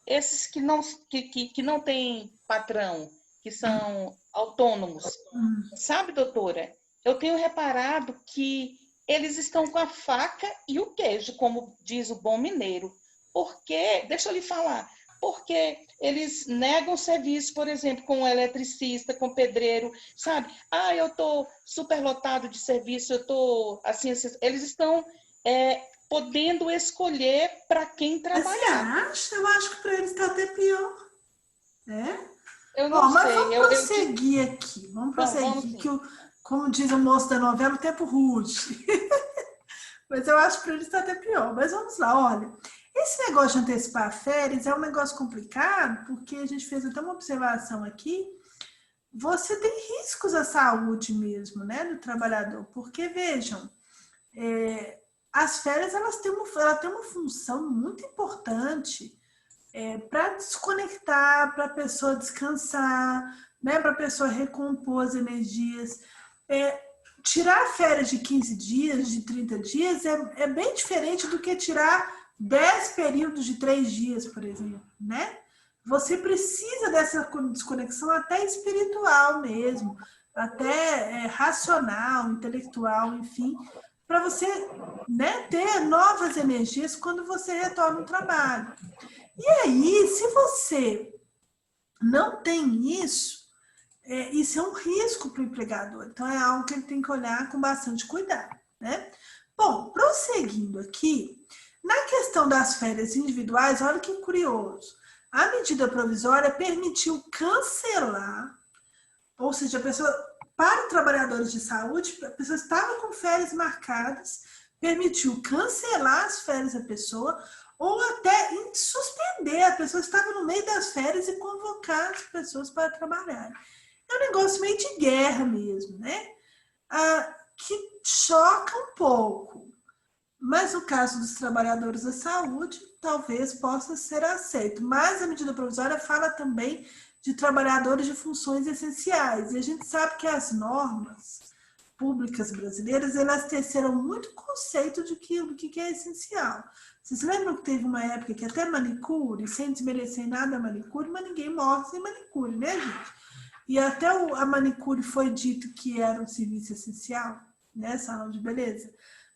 Speaker 3: esses que não têm patrão, que são autônomos, sabe, doutora? Eu tenho reparado que eles estão com a faca e o queijo, como diz o bom mineiro. Porque, deixa eu lhe falar, porque eles negam serviço, por exemplo, com um eletricista, com pedreiro, sabe? Ah, eu estou superlotado de serviço, eu estou assim, assim. Eles estão podendo escolher para quem
Speaker 1: mas você
Speaker 3: trabalhar.
Speaker 1: acha? Eu acho que para eles está até pior. É?
Speaker 3: Eu não
Speaker 1: Bom, mas
Speaker 3: sei,
Speaker 1: vamos prosseguir aqui. Vamos
Speaker 3: vamos
Speaker 1: prosseguir, que
Speaker 3: sim.
Speaker 1: como diz o moço da novela, o tempo ruge. Mas eu acho que para eles está até pior. Mas vamos lá, olha. Esse negócio de antecipar férias é um negócio complicado, porque a gente fez até uma observação aqui você tem riscos à saúde mesmo, né, do trabalhador, porque, vejam, as férias ela tem uma função muito importante para desconectar, para a pessoa descansar, né, para a pessoa recompor as energias. Tirar férias de 15 dias, de 30 dias, é bem diferente do que tirar 10 períodos de 3 dias, por exemplo, né? Você precisa dessa desconexão até espiritual mesmo, até racional, intelectual, enfim, para você, né, ter novas energias quando você retorna ao trabalho. E aí, se você não tem isso é um risco para o empregador. Então, é algo que ele tem que olhar com bastante cuidado, né? Bom, prosseguindo aqui, na questão das férias individuais, olha que curioso. A medida provisória permitiu cancelar, ou seja, a pessoa, para trabalhadores de saúde, a pessoa estava com férias marcadas, permitiu cancelar as férias da pessoa, ou até suspender, a pessoa estava no meio das férias e convocar as pessoas para trabalhar. É um negócio meio de guerra mesmo, né? Que choca um pouco. Mas no caso dos trabalhadores da saúde, talvez possa ser aceito. Mas a medida provisória fala também de trabalhadores de funções essenciais. E a gente sabe que as normas públicas brasileiras, elas teceram muito conceito do que é essencial. Vocês lembram que teve uma época que até manicure, sem desmerecer nada a manicure, mas ninguém morre sem manicure, né, gente? E até a manicure foi dito que era um serviço essencial, né, salão de beleza.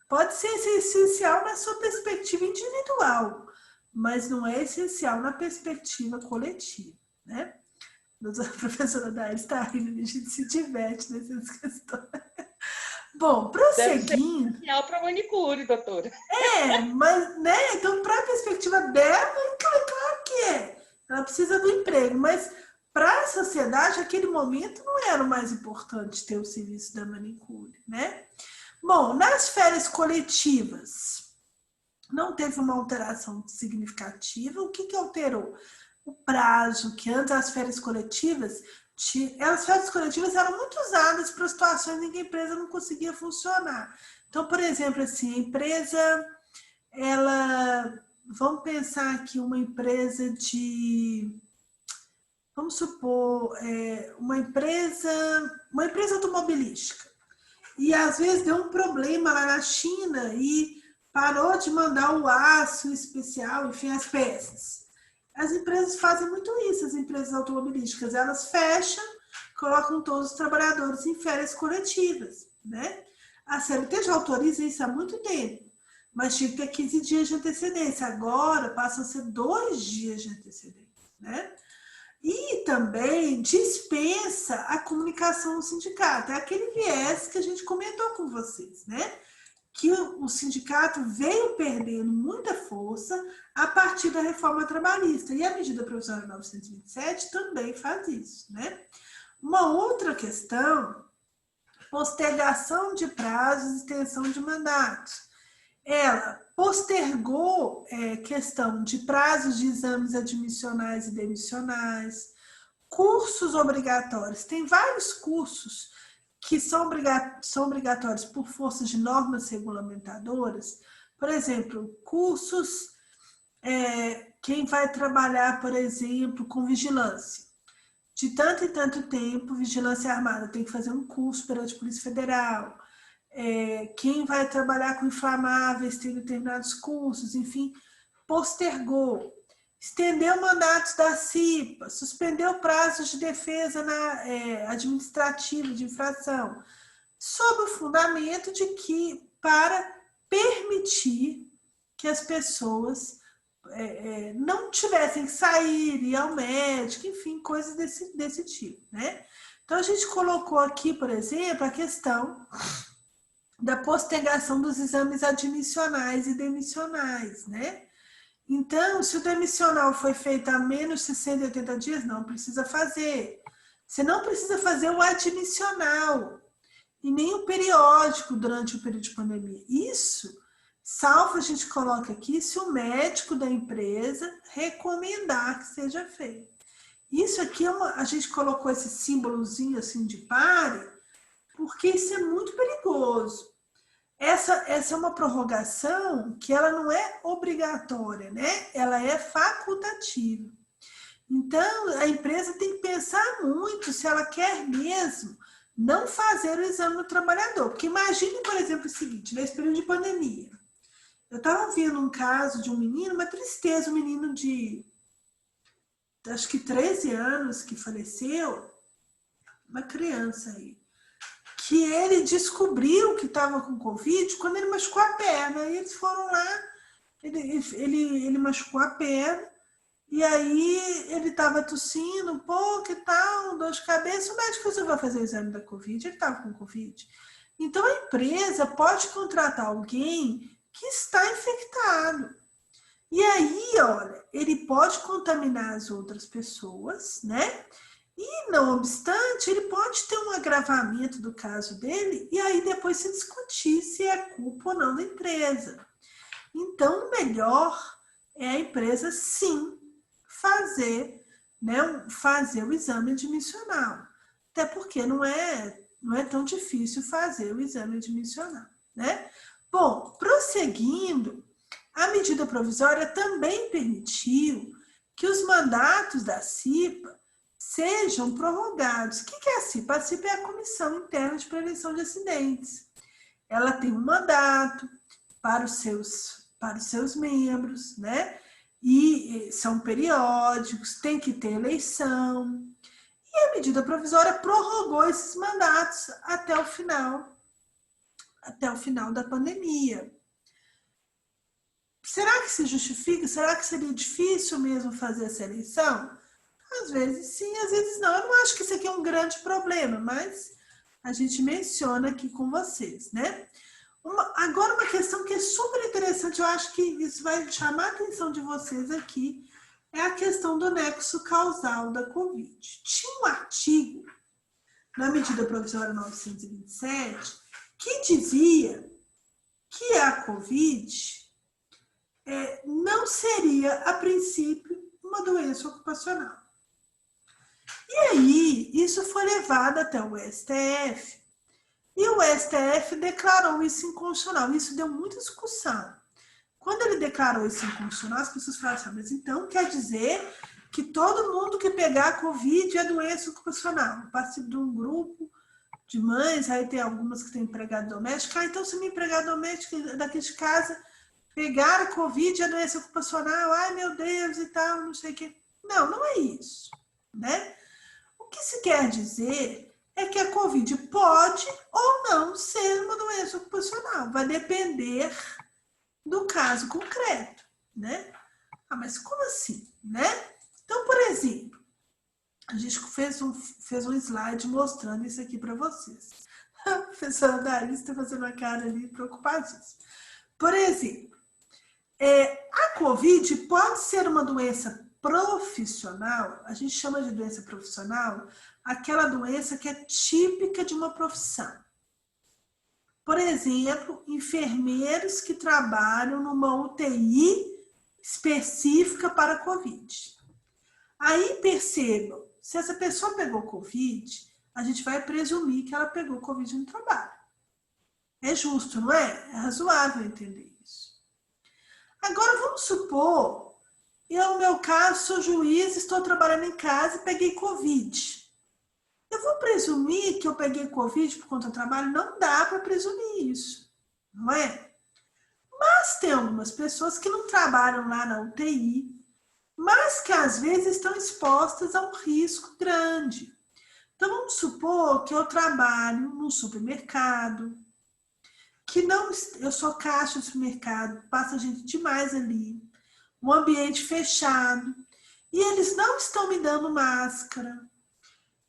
Speaker 1: Pode ser essencial na sua perspectiva individual, mas não é essencial na perspectiva coletiva, né? A professora Daí está rindo, a gente se diverte nessas questões. Bom, prosseguindo...
Speaker 3: Deve ser essencial para manicure, doutora.
Speaker 1: Mas, né? Então, para a perspectiva dela, claro que é. Ela precisa do emprego, mas... Para a sociedade, aquele momento não era o mais importante ter o serviço da manicure, né? Bom, nas férias coletivas, não teve uma alteração significativa. O que alterou? O prazo, que antes as férias coletivas, as férias coletivas eram muito usadas para situações em que a empresa não conseguia funcionar. Então, por exemplo, assim, a empresa, vamos pensar aqui uma empresa vamos supor, uma empresa automobilística. E às vezes deu um problema lá na China e parou de mandar o aço especial, enfim, as peças. As empresas fazem muito isso, as empresas automobilísticas. Elas fecham, colocam todos os trabalhadores em férias coletivas, né? A CLT já autoriza isso há muito tempo, mas tinha que ter 15 dias de antecedência. Agora passam a ser 2 dias de antecedência, né? E também dispensa a comunicação no sindicato. É aquele viés que a gente comentou com vocês, né? Que o sindicato veio perdendo muita força a partir da reforma trabalhista. E a medida provisória 927 também faz isso, né? Uma outra questão, postergação de prazos e extensão de mandatos. Ela postergou questão de prazos de exames admissionais e demissionais, cursos obrigatórios. Tem vários cursos que são obrigatórios por força de normas regulamentadoras. Por exemplo, cursos, quem vai trabalhar, por exemplo, com vigilância. De tanto em tanto tempo, vigilância armada tem que fazer um curso perante a Polícia Federal. Quem vai trabalhar com inflamáveis tem determinados cursos, enfim, postergou, estendeu mandatos da CIPA, suspendeu prazos de defesa administrativa de infração, sob o fundamento de que para permitir que as pessoas não tivessem que sair, ir ao médico, enfim, coisas desse tipo, né? Então, a gente colocou aqui, por exemplo, a questão da postergação dos exames admissionais e demissionais, né? Então, se o demissional foi feito há menos de 180 dias, não precisa fazer. Você não precisa fazer o admissional e nem o periódico durante o período de pandemia. Isso, salvo a gente coloca aqui, se o médico da empresa recomendar que seja feito. isso aqui a gente colocou esse símbolozinho assim de pare, porque isso é muito perigoso. Essa é uma prorrogação que ela não é obrigatória, né? Ela é facultativa. Então, a empresa tem que pensar muito se ela quer mesmo não fazer o exame do trabalhador. Porque imagine, por exemplo, o seguinte, nesse período de pandemia, eu estava vendo um caso de um menino, uma tristeza, um menino de, acho que 13 anos, que faleceu, uma criança aí, que ele descobriu que estava com Covid quando ele machucou a perna. E eles foram lá, ele machucou a perna, e aí ele estava tossindo um pouco e tal, dor de cabeça. O médico vai fazer o exame da Covid, ele estava com Covid. Então a empresa pode contratar alguém que está infectado. E aí, olha, ele pode contaminar as outras pessoas, né? E, não obstante, ele pode ter um agravamento do caso dele e aí depois se discutir se é culpa ou não da empresa. Então, o melhor é a empresa, sim, fazer o exame admissional. Até porque não é tão difícil fazer o exame admissional, né? Bom, prosseguindo, a medida provisória também permitiu que os mandatos da CIPA sejam prorrogados. O que é a CIPA? A CIPA é a Comissão Interna de Prevenção de Acidentes. Ela tem um mandato para os seus membros, né? E são periódicos, tem que ter eleição. E a medida provisória prorrogou esses mandatos até o final da pandemia. Será que se justifica? Será que seria difícil mesmo fazer essa eleição? Às vezes sim, às vezes não. Eu não acho que isso aqui é um grande problema, mas a gente menciona aqui com vocês, né? Agora, uma questão que é super interessante, eu acho que isso vai chamar a atenção de vocês aqui, é a questão do nexo causal da Covid. Tinha um artigo na medida provisória 927 que dizia que a Covid não seria, a princípio, uma doença ocupacional. E aí, isso foi levado até o STF, e o STF declarou isso inconstitucional. Isso deu muita discussão. Quando ele declarou isso inconstitucional, as pessoas falaram assim, mas então quer dizer que todo mundo que pegar a Covid é doença ocupacional. Eu participo de um grupo de mães, aí tem algumas que têm empregada doméstica. Então, se minha empregada doméstica daqui de casa pegar a Covid é doença ocupacional, ai meu Deus e tal, não sei o quê. Não, não é isso, né? O que se quer dizer é que a Covid pode ou não ser uma doença ocupacional. Vai depender do caso concreto, né? Ah, mas como assim, né? Então, por exemplo, a gente fez um slide mostrando isso aqui para vocês. A professora Darice está fazendo uma cara ali preocupadíssima. Por exemplo, a Covid pode ser uma doença profissional, a gente chama de doença profissional, aquela doença que é típica de uma profissão. Por exemplo, enfermeiros que trabalham numa UTI específica para Covid. Aí percebam, se essa pessoa pegou Covid, a gente vai presumir que ela pegou Covid no trabalho. É justo, não é? É razoável entender isso. Agora, vamos supor, eu, no meu caso, sou juiz, estou trabalhando em casa e peguei Covid. Eu vou presumir que eu peguei Covid por conta do trabalho? Não dá para presumir isso, não é? Mas tem algumas pessoas que não trabalham lá na UTI, mas que às vezes estão expostas a um risco grande. Então, vamos supor que eu trabalho num supermercado, que eu sou caixa do supermercado, passa gente demais ali, um ambiente fechado, e eles não estão me dando máscara,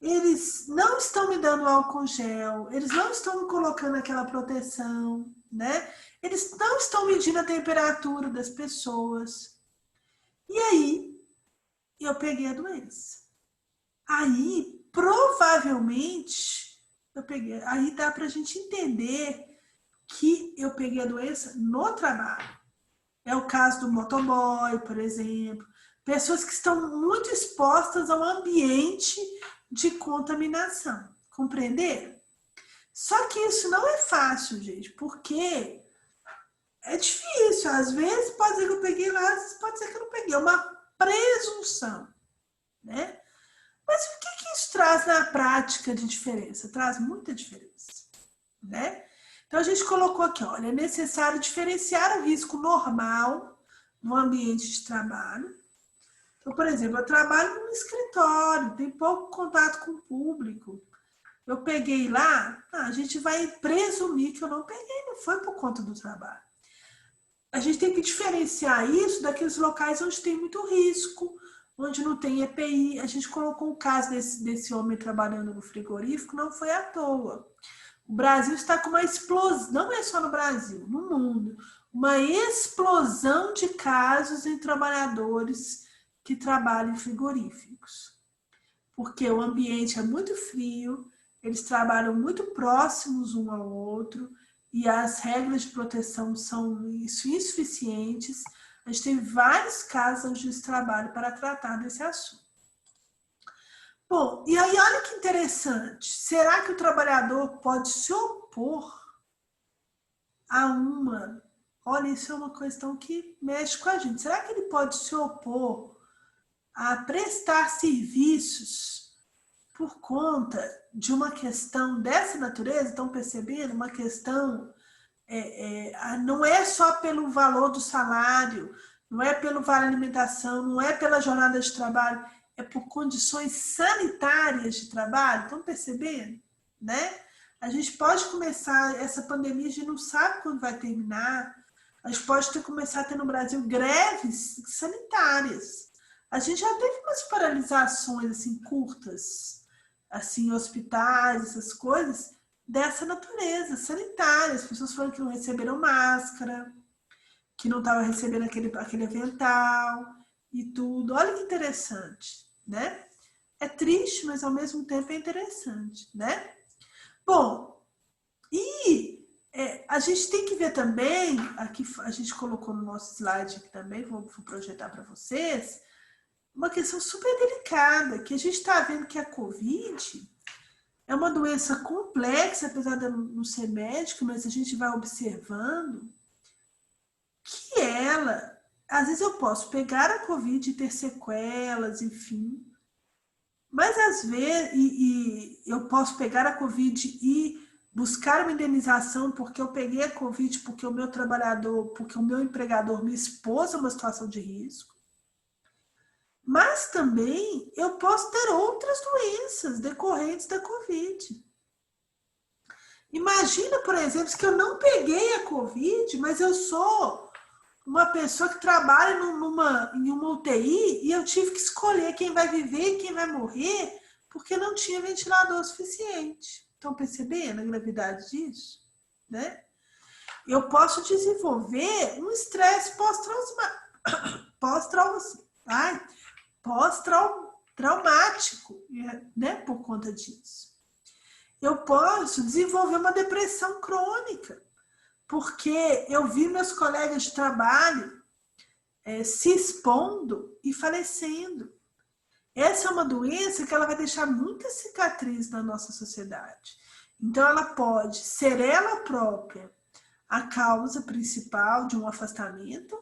Speaker 1: eles não estão me dando álcool gel, eles não estão me colocando aquela proteção, né? Eles não estão medindo a temperatura das pessoas. E aí, eu peguei a doença. Aí, provavelmente, aí dá pra gente entender que eu peguei a doença no trabalho. É o caso do motoboy, por exemplo, pessoas que estão muito expostas ao ambiente de contaminação. Compreender? Só que isso não é fácil, gente, porque é difícil. Às vezes pode ser que eu peguei lá, às vezes pode ser que eu não peguei. É uma presunção, né? Mas o que isso traz na prática de diferença? Traz muita diferença, né? Então, a gente colocou aqui, olha, é necessário diferenciar o risco normal no ambiente de trabalho. Então, por exemplo, eu trabalho num escritório, tem pouco contato com o público. Eu peguei lá, a gente vai presumir que eu não peguei, não foi por conta do trabalho. A gente tem que diferenciar isso daqueles locais onde tem muito risco, onde não tem EPI. A gente colocou o caso desse homem trabalhando no frigorífico, não foi à toa. O Brasil está com uma explosão, não é só no Brasil, no mundo, uma explosão de casos em trabalhadores que trabalham em frigoríficos. Porque o ambiente é muito frio, eles trabalham muito próximos um ao outro e as regras de proteção são insuficientes. A gente tem vários casos de trabalho para tratar desse assunto. Bom, e aí olha que interessante. Será que o trabalhador pode se opor a uma... Olha, isso é uma questão que mexe com a gente. Será que ele pode se opor a prestar serviços por conta de uma questão dessa natureza? Estão percebendo? Uma questão... não é só pelo valor do salário, não é pelo vale alimentação, não é pela jornada de trabalho, é por condições sanitárias de trabalho. Estão percebendo? Né? A gente pode começar, essa pandemia, a gente não sabe quando vai terminar, a gente pode começar a ter no Brasil greves sanitárias. A gente já teve umas paralisações assim, curtas, assim, em hospitais, essas coisas, dessa natureza, sanitária. As pessoas falaram que não receberam máscara, que não estavam recebendo aquele avental e tudo. Olha que interessante, né? É triste, mas ao mesmo tempo é interessante, né? Bom, e a gente tem que ver também, aqui a gente colocou no nosso slide aqui também, vou projetar para vocês, uma questão super delicada, que a gente está vendo que a Covid é uma doença complexa, apesar de eu não ser médico, mas a gente vai observando que ela, às vezes eu posso pegar a Covid e ter sequelas, enfim, mas às vezes eu posso pegar a Covid e buscar uma indenização porque eu peguei a Covid, porque o meu trabalhador, porque o meu empregador me expôs a uma situação de risco. Mas também eu posso ter outras doenças decorrentes da Covid. Imagina, por exemplo, que eu não peguei a Covid, mas eu sou uma pessoa que trabalha em uma UTI e eu tive que escolher quem vai viver e quem vai morrer porque não tinha ventilador suficiente. Estão percebendo a gravidade disso? Né? Eu posso desenvolver um estresse pós-traumático, né, por conta disso. Eu posso desenvolver uma depressão crônica, porque eu vi meus colegas de trabalho se expondo e falecendo. Essa é uma doença que ela vai deixar muita cicatriz na nossa sociedade. Então, ela pode ser ela própria a causa principal de um afastamento,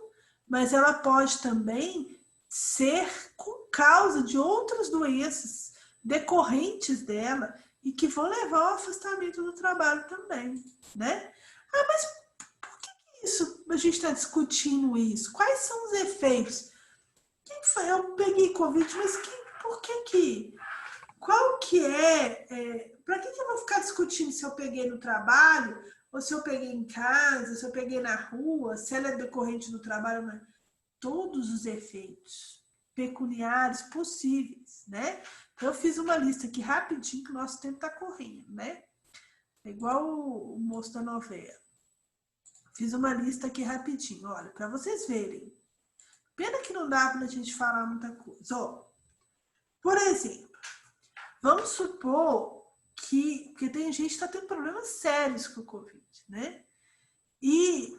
Speaker 1: mas ela pode também ser com causa de outras doenças decorrentes dela e que vão levar ao afastamento do trabalho também, né? Mas por que isso? A gente está discutindo isso. Quais são os efeitos? Quem foi? Eu peguei Covid, mas por que? Qual que é? Para que eu vou ficar discutindo se eu peguei no trabalho, ou se eu peguei em casa, se eu peguei na rua, se ela é decorrente do trabalho? Mas todos os efeitos pecuniários possíveis, né? Eu fiz uma lista aqui rapidinho, que o nosso tempo está correndo, né? É igual o moço da novela. Fiz uma lista aqui rapidinho, olha, para vocês verem. Pena que não dá para a gente falar muita coisa. Ó, por exemplo, vamos supor porque tem gente que está tendo problemas sérios com o Covid, né? E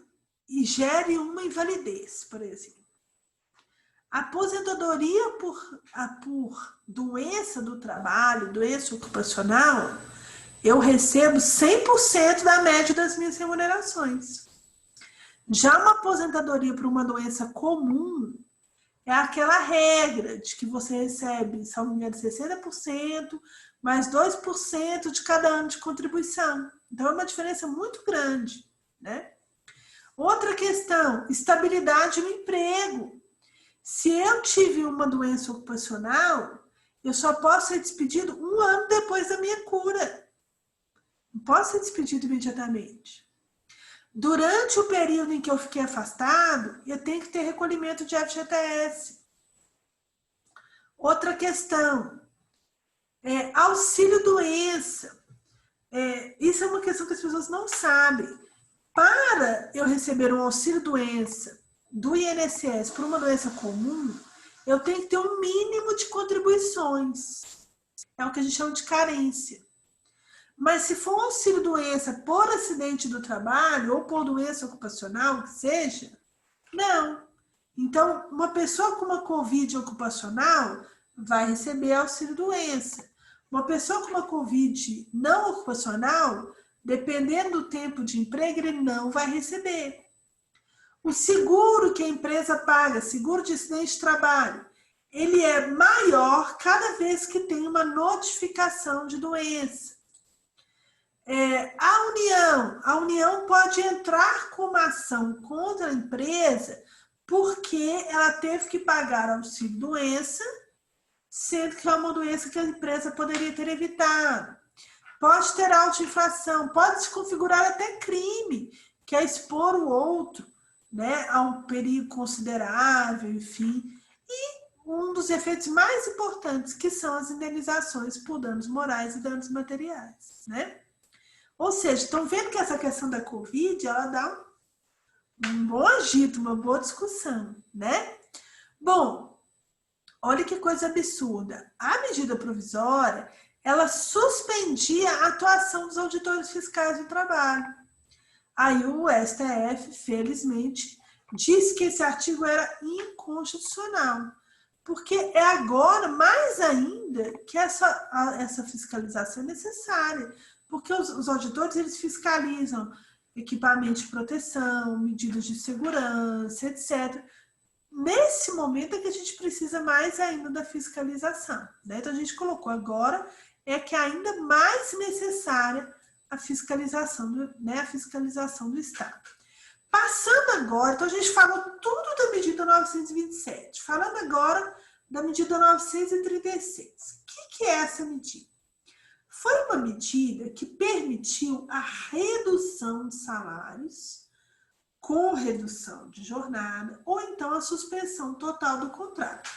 Speaker 1: gere uma invalidez, por exemplo. Aposentadoria por doença do trabalho, doença ocupacional, eu recebo 100% da média das minhas remunerações. Já uma aposentadoria por uma doença comum é aquela regra de que você recebe, se não me engano, 60%, mais 2% de cada ano de contribuição. Então, é uma diferença muito grande, né? Outra questão, estabilidade no emprego. Se eu tive uma doença ocupacional, eu só posso ser despedido 1 ano depois da minha cura. Não posso ser despedido imediatamente. Durante o período em que eu fiquei afastado, eu tenho que ter recolhimento de FGTS. Outra questão, auxílio-doença. Isso é uma questão que as pessoas não sabem. Para eu receber um auxílio-doença do INSS por uma doença comum, eu tenho que ter um mínimo de contribuições. É o que a gente chama de carência. Mas se for um auxílio-doença por acidente do trabalho ou por doença ocupacional, que seja, não. Então, uma pessoa com uma Covid ocupacional vai receber auxílio-doença. Uma pessoa com uma Covid não ocupacional, dependendo do tempo de emprego, ele não vai receber. O seguro que a empresa paga, seguro de acidente de trabalho, ele é maior cada vez que tem uma notificação de doença. A União pode entrar com uma ação contra a empresa porque ela teve que pagar auxílio-doença, sendo que é uma doença que a empresa poderia ter evitado. Pode ter autoinfração, pode se configurar até crime, que é expor o outro, né, a um perigo considerável, enfim. E um dos efeitos mais importantes, que são as indenizações por danos morais e danos materiais, né? Ou seja, estão vendo que essa questão da Covid, ela dá um bom agito, uma boa discussão, né? Bom, olha que coisa absurda. A medida provisória, ela suspendia a atuação dos auditores fiscais do trabalho. Aí o STF, felizmente, disse que esse artigo era inconstitucional, porque é agora, mais ainda, que essa fiscalização é necessária, porque os auditores, eles fiscalizam equipamentos de proteção, medidas de segurança, etc. Nesse momento é que a gente precisa mais ainda da fiscalização, né? Então, a gente colocou agora que é ainda mais necessária a fiscalização do Estado. Passando agora, então a gente falou tudo da medida 927, falando agora da medida 936. O que é essa medida? Foi uma medida que permitiu a redução de salários com redução de jornada ou então a suspensão total do contrato.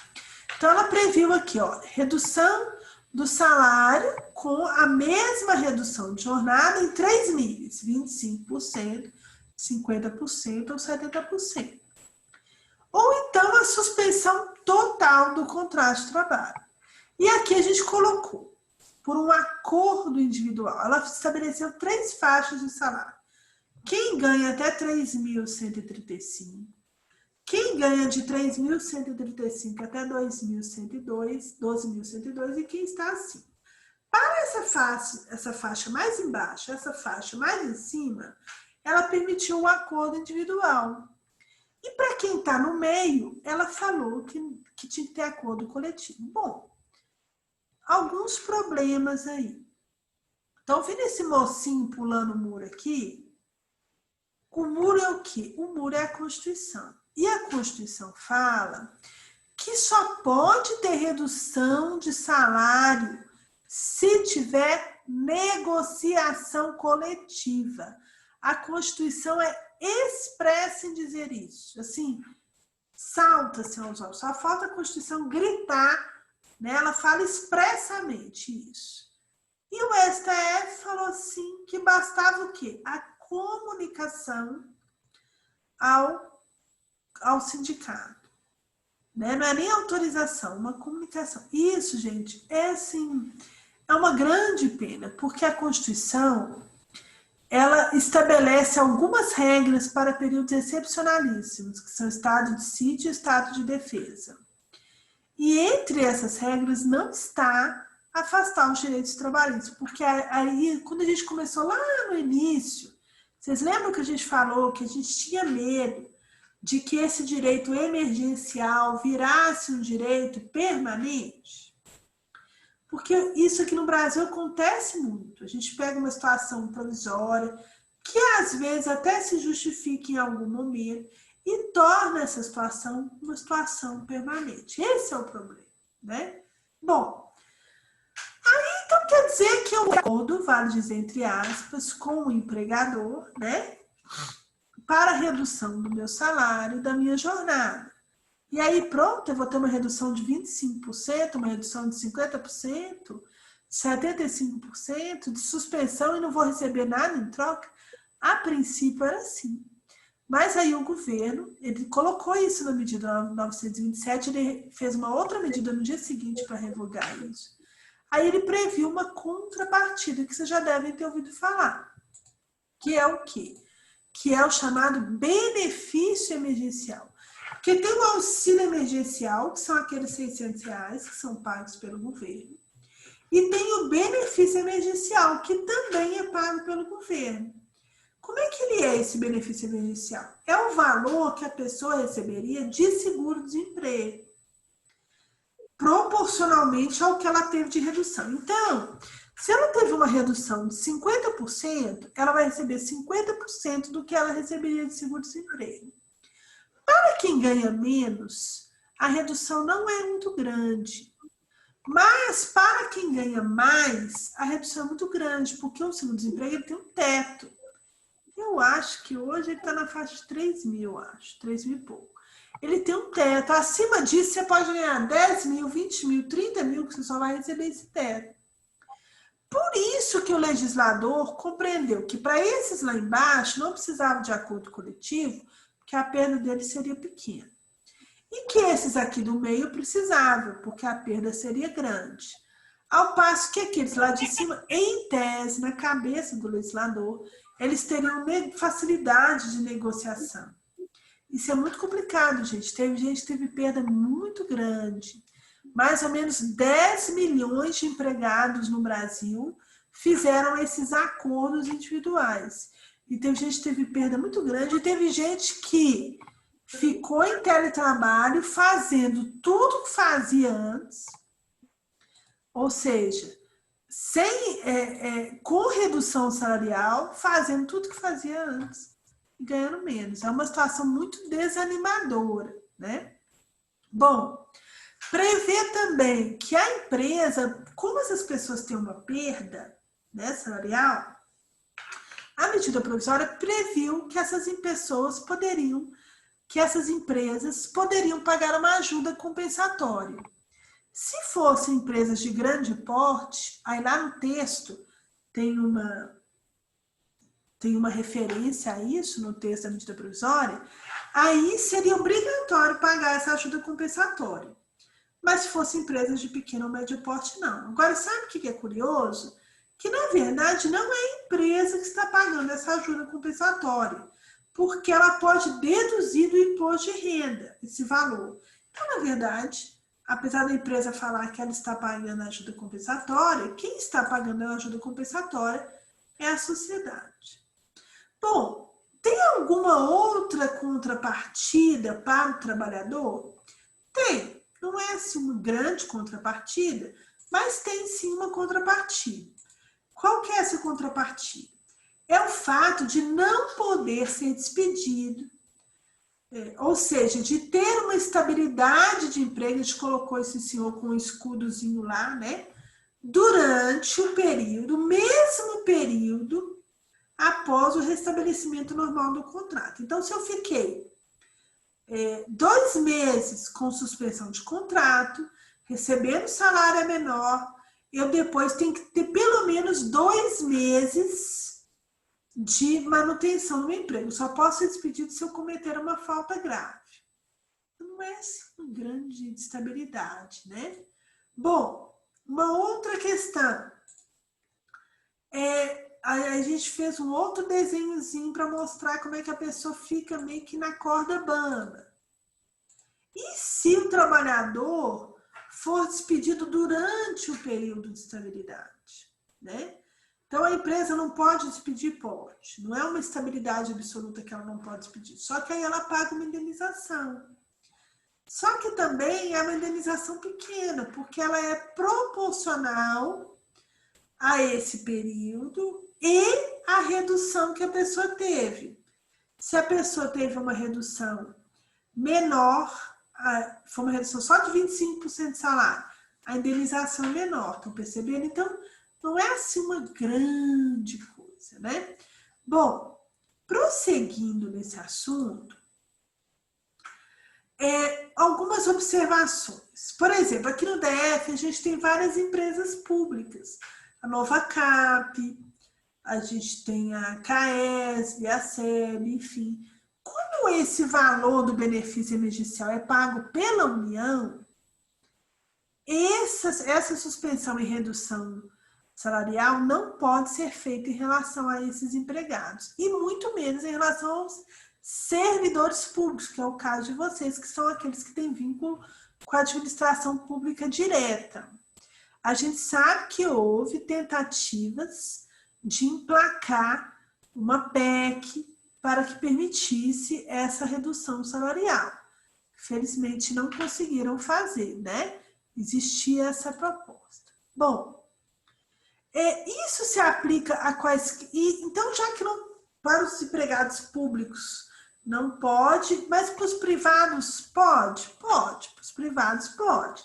Speaker 1: Então, ela previu aqui, redução do salário com a mesma redução de jornada em 3 níveis, 25%, 50% ou 70%. Ou então a suspensão total do contrato de trabalho. E aqui a gente colocou, por um acordo individual, ela estabeleceu 3 faixas de salário. Quem ganha até 3.135, quem ganha de 3.135 até 12.102 e quem está acima. Para essa faixa mais embaixo, essa faixa mais em cima, ela permitiu um acordo individual. E para quem está no meio, ela falou que tinha que ter acordo coletivo. Bom, alguns problemas aí. Então, vendo esse mocinho pulando o muro aqui, o muro é o quê? O muro é a Constituição. E a Constituição fala que só pode ter redução de salário se tiver negociação coletiva. A Constituição é expressa em dizer isso. Assim, salta-se aos olhos. Só falta a Constituição gritar, né? Ela fala expressamente isso. E o STF falou assim que bastava o quê? A comunicação ao sindicato. Né? Não é nem autorização, uma comunicação. Isso, gente, é uma grande pena, porque a Constituição, ela estabelece algumas regras para períodos excepcionalíssimos, que são estado de sítio e estado de defesa. E entre essas regras não está afastar os direitos trabalhistas, porque aí, quando a gente começou lá no início, vocês lembram que a gente falou que a gente tinha medo de que esse direito emergencial virasse um direito permanente? Porque isso aqui no Brasil acontece muito. A gente pega uma situação provisória, que às vezes até se justifica em algum momento, e torna essa situação uma situação permanente. Esse é o problema, né? Bom, aí então quer dizer que o acordo, vale dizer entre aspas, com o empregador, né? Para a redução do meu salário, da minha jornada. E aí pronto, eu vou ter uma redução de 25%, uma redução de 50%, 75% de suspensão e não vou receber nada em troca. A princípio era assim. Mas aí o governo, ele colocou isso na medida 927, ele fez uma outra medida no dia seguinte para revogar isso. Aí ele previu uma contrapartida, que vocês já devem ter ouvido falar. Que é o quê? Que é o chamado benefício emergencial. Porque tem o auxílio emergencial, que são aqueles R$600 que são pagos pelo governo. E tem o benefício emergencial, que também é pago pelo governo. Como é que ele é, esse benefício emergencial? É o valor que a pessoa receberia de seguro-desemprego, proporcionalmente ao que ela teve de redução. Então, se ela teve uma redução de 50%, ela vai receber 50% do que ela receberia de seguro-desemprego. Para quem ganha menos, a redução não é muito grande. Mas para quem ganha mais, a redução é muito grande, porque o seguro-desemprego ele tem um teto. Eu acho que hoje ele está na faixa de 3 mil, acho, 3 mil e pouco. Ele tem um teto. Acima disso, você pode ganhar 10 mil, 20 mil, 30 mil, que você só vai receber esse teto. Por isso que o legislador compreendeu que para esses lá embaixo não precisava de acordo coletivo, porque a perda deles seria pequena. E que esses aqui do meio precisavam, porque a perda seria grande. Ao passo que aqueles lá de cima, em tese, na cabeça do legislador, eles teriam facilidade de negociação. Isso é muito complicado, gente. Teve gente que teve perda muito grande. Mais ou menos 10 milhões de empregados no Brasil fizeram esses acordos individuais. E teve gente que teve perda muito grande, e teve gente que ficou em teletrabalho fazendo tudo que fazia antes, ou seja, com redução salarial, fazendo tudo que fazia antes e ganhando menos. É uma situação muito desanimadora, né? Bom, prevê também que a empresa, como essas pessoas têm uma perda, né, salarial, a medida provisória previu que essas empresas poderiam pagar uma ajuda compensatória. Se fossem empresas de grande porte, aí lá no texto tem uma referência a isso, no texto da medida provisória, aí seria obrigatório pagar essa ajuda compensatória. Mas se fossem empresas de pequeno ou médio porte, não. Agora, sabe o que é curioso? Que, na verdade, não é a empresa que está pagando essa ajuda compensatória, porque ela pode deduzir do imposto de renda esse valor. Então, na verdade, apesar da empresa falar que ela está pagando a ajuda compensatória, quem está pagando a ajuda compensatória é a sociedade. Bom, tem alguma outra contrapartida para o trabalhador? Tem. Não é assim uma grande contrapartida, mas tem sim uma contrapartida. Qual que é essa contrapartida? É o fato de não poder ser despedido, ou seja, de ter uma estabilidade de emprego. A gente colocou esse senhor com um escudozinho lá, né? Durante o mesmo período, após o restabelecimento normal do contrato. Então, se eu fiquei 2 meses com suspensão de contrato, recebendo salário menor, eu depois tenho que ter pelo menos 2 meses de manutenção no meu emprego. Só posso ser despedido se eu cometer uma falta grave. Não é assim uma grande instabilidade, né? Bom, uma outra questão. A gente fez um outro desenhozinho para mostrar como é que a pessoa fica meio que na corda bamba. E se o trabalhador for despedido durante o período de estabilidade, né? Então, a empresa não pode despedir? Pode. Não é uma estabilidade absoluta que ela não pode despedir. Só que aí ela paga uma indenização. Só que também é uma indenização pequena, porque ela é proporcional a esse período e a redução que a pessoa teve. Se a pessoa teve uma redução menor, foi uma redução só de 25% de salário, a indenização é menor, estão percebendo? Então, não é assim uma grande coisa, né? Bom, prosseguindo nesse assunto, algumas observações. Por exemplo, aqui no DF a gente tem várias empresas públicas. A Nova Cap, a gente tem a CAESB, a SEB, enfim. Quando esse valor do benefício emergencial é pago pela União, essa suspensão e redução salarial não pode ser feita em relação a esses empregados, e muito menos em relação aos servidores públicos, que é o caso de vocês, que são aqueles que têm vínculo com a administração pública direta. A gente sabe que houve tentativas de emplacar uma PEC para que permitisse essa redução salarial. Felizmente não conseguiram fazer, né? Existia essa proposta. Bom, isso se aplica a quais... Então, já que não, para os empregados públicos não pode, mas para os privados pode? Pode, para os privados pode.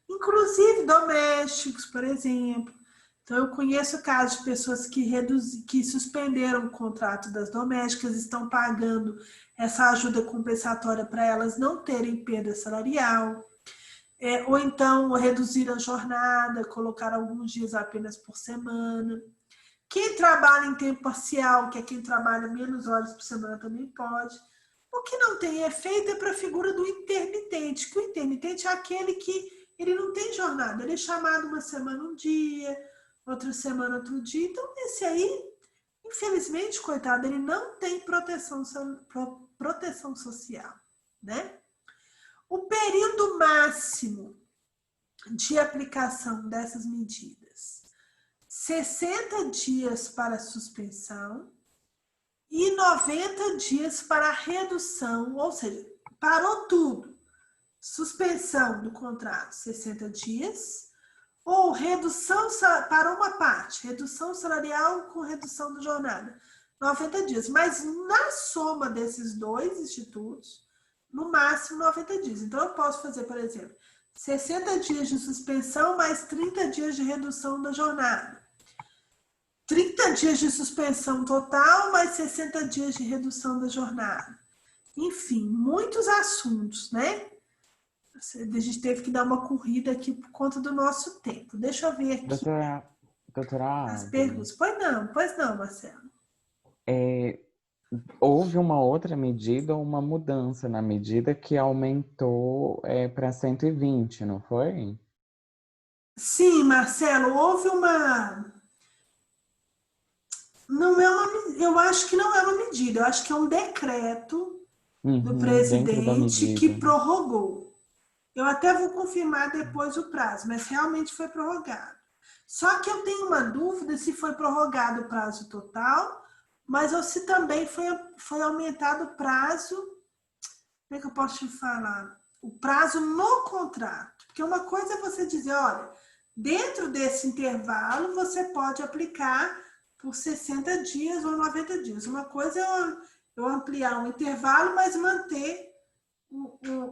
Speaker 1: Inclusive domésticos, por exemplo. Então, eu conheço casos de pessoas que suspenderam o contrato das domésticas, estão pagando essa ajuda compensatória para elas não terem perda salarial. Ou então reduzir a jornada, colocar alguns dias apenas por semana. Quem trabalha em tempo parcial, que é quem trabalha menos horas por semana, também pode. O que não tem efeito é para a figura do intermitente, que o intermitente é aquele que ele não tem jornada, ele é chamado uma semana um dia, outra semana outro dia. Então, esse aí, infelizmente, coitado, ele não tem proteção social, né? O período máximo de aplicação dessas medidas, 60 dias para suspensão e 90 dias para redução, ou seja, parou tudo. Suspensão do contrato, 60 dias, ou redução para uma parte, redução salarial com redução da jornada, 90 dias. Mas na soma desses dois institutos, no máximo 90 dias. Então, eu posso fazer, por exemplo, 60 dias de suspensão mais 30 dias de redução da jornada. 30 dias de suspensão total mais 60 dias de redução da jornada. Enfim, muitos assuntos, né? A gente teve que dar uma corrida aqui por conta do nosso tempo. Deixa eu ver aqui
Speaker 5: Doutora
Speaker 1: as perguntas. Pois não, Marcelo.
Speaker 5: Houve uma outra medida, uma mudança na medida que aumentou para 120, não foi?
Speaker 1: Sim, Marcelo, houve uma... Eu acho que não é uma medida, eu acho que é um decreto do presidente que prorrogou. Eu até vou confirmar depois o prazo, mas realmente foi prorrogado. Só que eu tenho uma dúvida se foi prorrogado o prazo total, mas ou se também foi aumentado o prazo, como é que eu posso te falar? O prazo no contrato. Porque uma coisa é você dizer, olha, dentro desse intervalo você pode aplicar por 60 dias ou 90 dias. Uma coisa é eu ampliar o intervalo, mas manter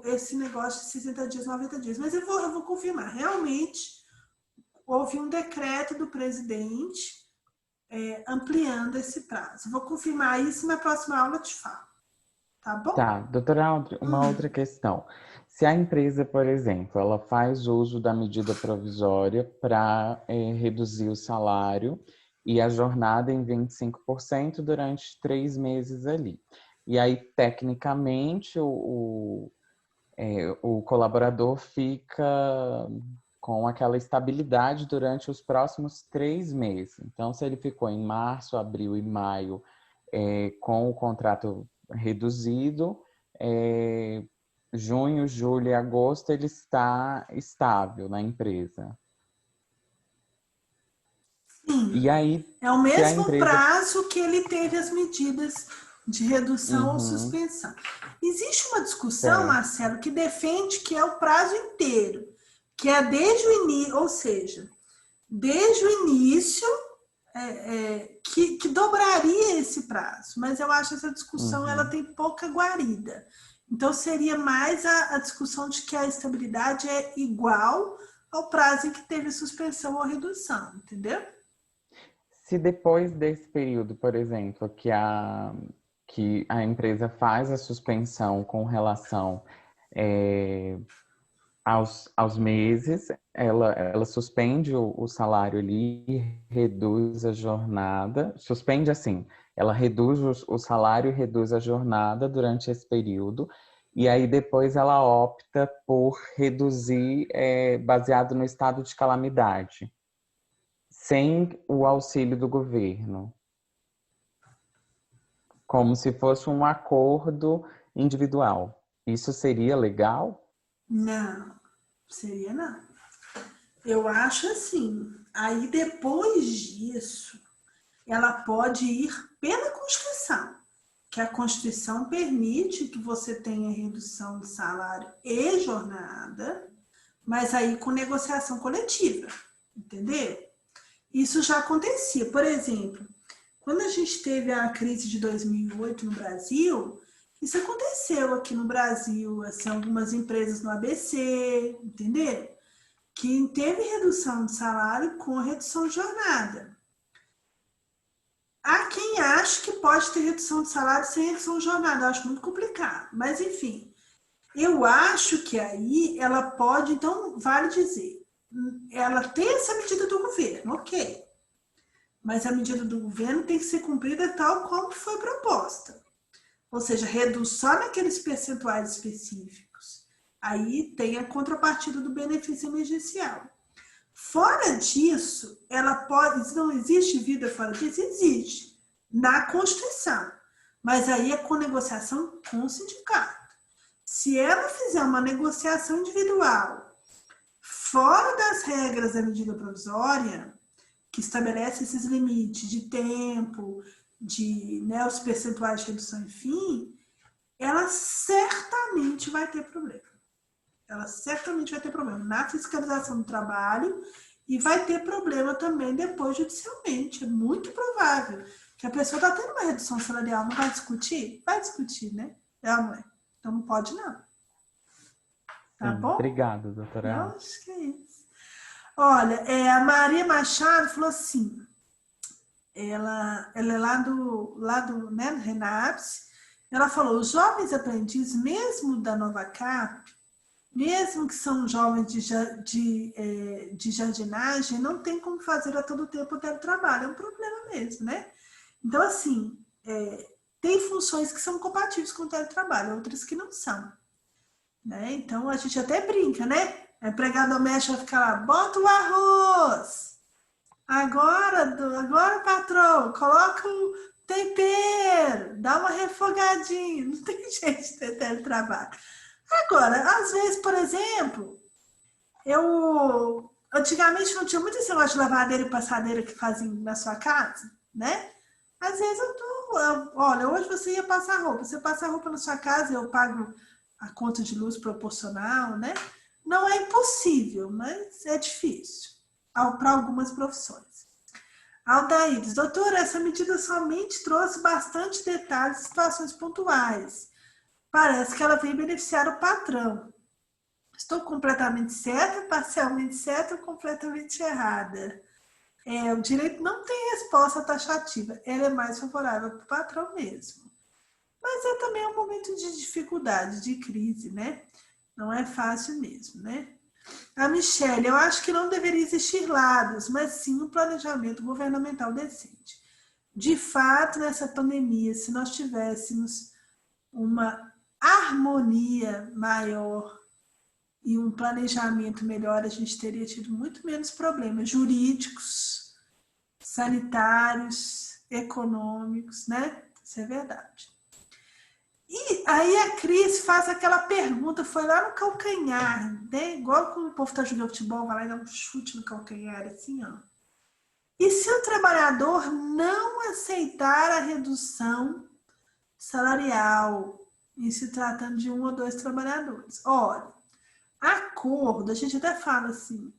Speaker 1: esse negócio de 60 dias, 90 dias. Mas eu vou confirmar. Realmente, houve um decreto do presidente ampliando esse prazo. Vou confirmar isso na próxima aula, eu te falo. Tá bom?
Speaker 5: Tá, doutora Audrey, uma outra questão. Se a empresa, por exemplo, ela faz uso da medida provisória para reduzir o salário e a jornada em 25% durante 3 meses ali. E aí, tecnicamente, o colaborador fica com aquela estabilidade durante os próximos 3 meses. Então, se ele ficou em março, abril e maio com o contrato reduzido, junho, julho e agosto ele está estável na empresa.
Speaker 1: Sim,
Speaker 5: E aí,
Speaker 1: é o
Speaker 5: se a
Speaker 1: mesmo
Speaker 5: empresa...
Speaker 1: prazo que ele teve as medidas de redução ou
Speaker 5: Uhum,
Speaker 1: suspensão. Existe uma discussão,
Speaker 5: certo.
Speaker 1: Marcelo, que defende que é o prazo inteiro, que é desde o início, ou seja, desde o início que dobraria esse prazo, mas eu acho que essa discussão ela
Speaker 5: Uhum.
Speaker 1: tem pouca guarida. Então, seria mais a discussão de que a estabilidade é igual ao prazo em que teve suspensão ou redução, entendeu?
Speaker 5: Se depois desse período, por exemplo, que a empresa faz a suspensão com relação aos meses, ela suspende o salário ali, reduz a jornada, suspende assim, ela reduz o salário e reduz a jornada durante esse período, e aí depois ela opta por reduzir baseado no estado de calamidade, sem o auxílio do governo, como se fosse um acordo individual. Isso seria legal?
Speaker 1: Não, seria não. Eu acho assim, aí depois disso, ela pode ir pela Constituição, que a Constituição permite que você tenha redução de salário e jornada, mas aí com negociação coletiva, entendeu? Isso já acontecia. Por exemplo, quando a gente teve a crise de 2008 no Brasil, isso aconteceu aqui no Brasil, assim, algumas empresas no ABC, entendeu? Que teve redução de salário com redução de jornada. Há quem acha que pode ter redução de salário sem redução de jornada, eu acho muito complicado. Mas, enfim, eu acho que aí ela pode, então, vale dizer, ela tem essa medida do governo, ok. Mas a medida do governo tem que ser cumprida tal como foi proposta. Ou seja, reduz só naqueles percentuais específicos. Aí tem a contrapartida do benefício emergencial. Fora disso, ela pode. Não existe vida fora disso? Existe. Na Constituição. Mas aí é com negociação com o sindicato. Se ela fizer uma negociação individual fora das regras da medida provisória, que estabelece esses limites de tempo, de os percentuais de redução, enfim, ela certamente vai ter problema. Ela certamente vai ter problema na fiscalização do trabalho e vai ter problema também depois judicialmente. É muito provável que a pessoa está tendo uma redução salarial, não vai discutir? Vai discutir, né? Mãe. Então não pode não. Tá
Speaker 5: Sim,
Speaker 1: bom?
Speaker 5: obrigado, doutora.
Speaker 1: Não, acho que é isso. Olha, a Maria Machado falou assim, ela é lá do Renaps, ela falou, os jovens aprendizes, mesmo da Nova Cap, mesmo que são jovens de jardinagem, não tem como fazer a todo tempo o teletrabalho, é um problema mesmo, né? Então, assim, tem funções que são compatíveis com o teletrabalho, outras que não são. Né? Então, a gente até brinca, né? A empregada doméstica vai ficar lá, bota o arroz, agora patrão, coloca o tempero, dá uma refogadinha, não tem jeito de ter teletrabalho. Agora, às vezes, por exemplo, antigamente não tinha muito esse negócio de lavadeira e passadeira que fazem na sua casa, né? Às vezes olha, hoje você ia passar roupa, você passa a roupa na sua casa, eu pago a conta de luz proporcional, né? Não é impossível, mas é difícil para algumas profissões. Aldaídes, doutora, essa medida somente trouxe bastante detalhes e situações pontuais. Parece que ela veio beneficiar o patrão. Estou completamente certa, parcialmente certa ou completamente errada? O direito não tem resposta taxativa. Ela é mais favorável para o patrão mesmo. Mas também um momento de dificuldade, de crise, né? Não é fácil mesmo, né? A Michelle, eu acho que não deveria existir lados, mas sim um planejamento governamental decente. De fato, nessa pandemia, se nós tivéssemos uma harmonia maior e um planejamento melhor, a gente teria tido muito menos problemas jurídicos, sanitários, econômicos, né? Isso é verdade. E aí a Cris faz aquela pergunta, foi lá no calcanhar, né? Igual quando o povo está jogando futebol, vai lá e dá um chute no calcanhar, assim, ó. E se o trabalhador não aceitar a redução salarial, em se tratando de 1 ou 2 trabalhadores? Olha, acordo, a gente até fala assim,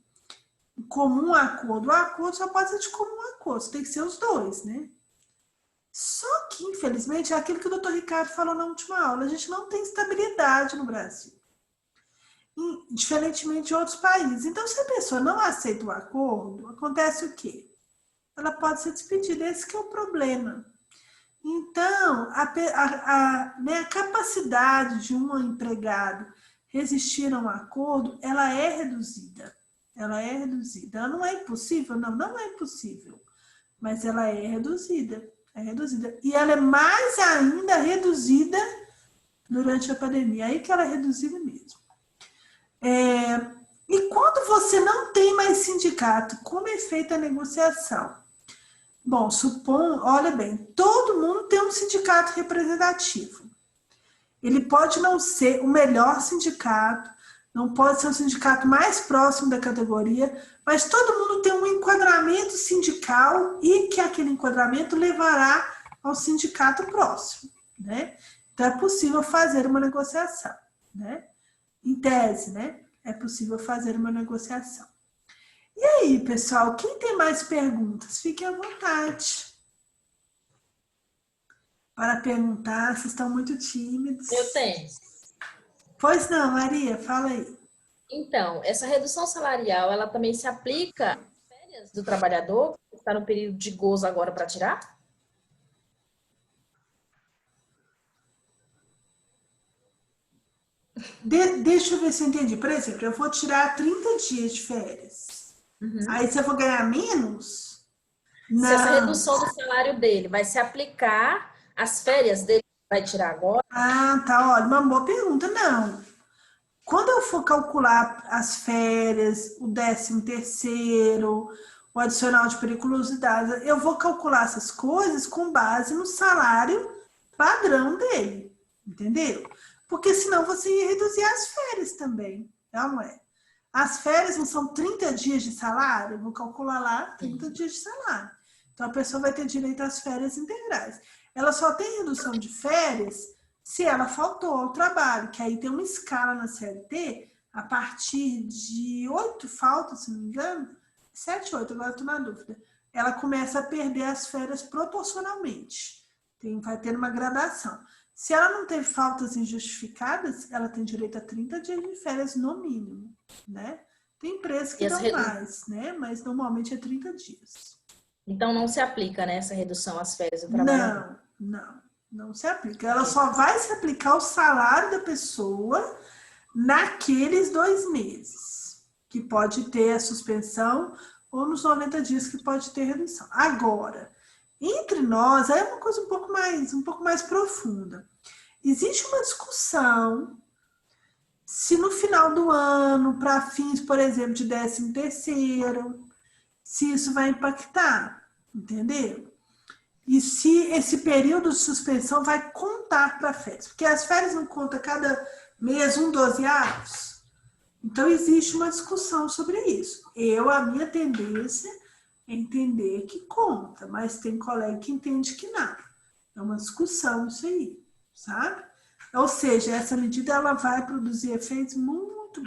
Speaker 1: comum acordo. O acordo só pode ser de comum acordo, tem que ser os dois, né? Só que, infelizmente, é aquilo que o doutor Ricardo falou na última aula, a gente não tem estabilidade no Brasil, diferentemente de outros países. Então, se a pessoa não aceita o acordo, acontece o quê? Ela pode ser despedida, esse que é o problema. Então, né, a capacidade de um empregado resistir a um acordo, ela é reduzida. Ela é reduzida. Ela não é impossível? Não, não é impossível. Mas ela é reduzida. É reduzida. E ela é mais ainda reduzida durante a pandemia. Aí que ela é reduzida mesmo. E quando você não tem mais sindicato, como é feita a negociação? Bom, olha bem, todo mundo tem um sindicato representativo. Ele pode não ser o melhor sindicato, não pode ser o sindicato mais próximo da categoria, mas todo mundo tem um enquadramento sindical e que aquele enquadramento levará ao sindicato próximo, né? Então é possível fazer uma negociação, né? Em tese, né? É possível fazer uma negociação. E aí, pessoal, quem tem mais perguntas? Fiquem à vontade para perguntar, vocês estão muito tímidos.
Speaker 4: Eu tenho.
Speaker 1: Pois não, Maria, fala aí.
Speaker 4: Então, essa redução salarial, ela também se aplica às férias do trabalhador, que está no período de gozo agora para tirar?
Speaker 1: Deixa eu ver se eu entendi. Por exemplo, eu vou tirar 30 dias de férias. Aí se eu vou ganhar menos?
Speaker 4: Se essa redução do salário dele vai se aplicar às férias dele, vai tirar agora?
Speaker 1: Ah, tá. Olha, uma boa pergunta. Não. Quando eu for calcular as férias, o 13º, o adicional de periculosidade, eu vou calcular essas coisas com base no salário padrão dele, entendeu? Porque senão você ia reduzir as férias também, não é? As férias não são 30 dias de salário? Eu vou calcular lá 30 dias de salário. Então a pessoa vai ter direito às férias integrais. Ela só tem redução de férias se ela faltou ao trabalho, que aí tem uma escala na CLT, a partir de 8 faltas, se não me engano, 7, 8, agora estou na dúvida, ela começa a perder as férias proporcionalmente. Vai ter uma gradação. Se ela não teve faltas injustificadas, ela tem direito a 30 dias de férias no mínimo, né? Tem empresas que dão mais, né? Mas normalmente é 30 dias.
Speaker 4: Então não se aplica, né, essa redução às férias do trabalhador?
Speaker 1: Não se aplica. Ela só vai se aplicar o salário da pessoa naqueles 2 meses, que pode ter a suspensão, ou nos 90 dias que pode ter redução. Agora, entre nós, é uma coisa um pouco mais profunda. Existe uma discussão se no final do ano, para fins, por exemplo, de 13º, se isso vai impactar, entendeu? E se esse período de suspensão vai contar para férias. Porque as férias não contam cada mês 12avos. Então, existe uma discussão sobre isso. A minha tendência é entender que conta, mas tem colega que entende que não. É uma discussão isso aí, sabe? Ou seja, essa medida ela vai produzir efeitos muito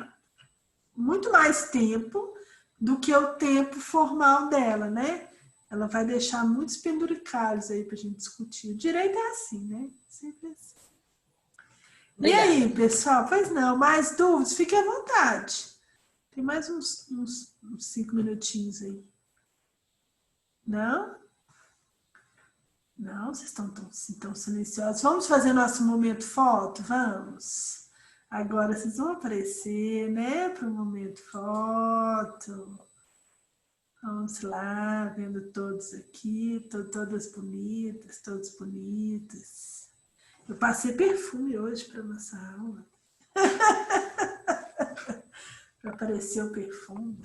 Speaker 1: mais tempo do que o tempo formal dela, né? Ela vai deixar muitos penduricalhos aí para a gente discutir. O direito é assim, né? Sempre assim. Obrigada. E aí, pessoal? Pois não, mais dúvidas? Fiquem à vontade. Tem mais uns 5 minutinhos aí. Não? Não, vocês estão tão silenciosos. Vamos fazer nosso momento foto? Vamos. Agora vocês vão aparecer, né? Para o momento foto. Vamos lá, vendo todos aqui, todas bonitas, todos bonitos. Eu passei perfume hoje para nossa aula. Para aparecer o perfume.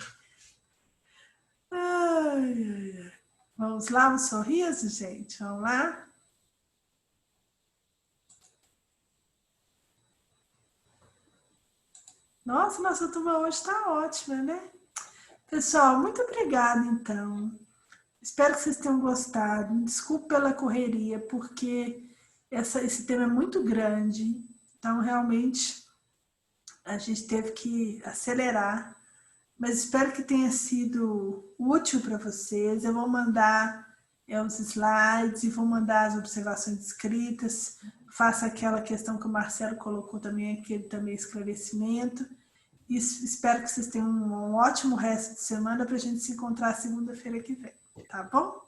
Speaker 1: Ai. Vamos lá, um sorriso, gente? Vamos lá? Nossa turma hoje está ótima, né? Pessoal, muito obrigada, então. Espero que vocês tenham gostado. Desculpe pela correria, porque esse tema é muito grande. Então, realmente, a gente teve que acelerar. Mas espero que tenha sido útil para vocês. Eu vou mandar os slides e vou mandar as observações escritas. Faça aquela questão que o Marcelo colocou também, aquele também esclarecimento. E espero que vocês tenham um ótimo resto de semana para a gente se encontrar segunda-feira que vem. Tá bom?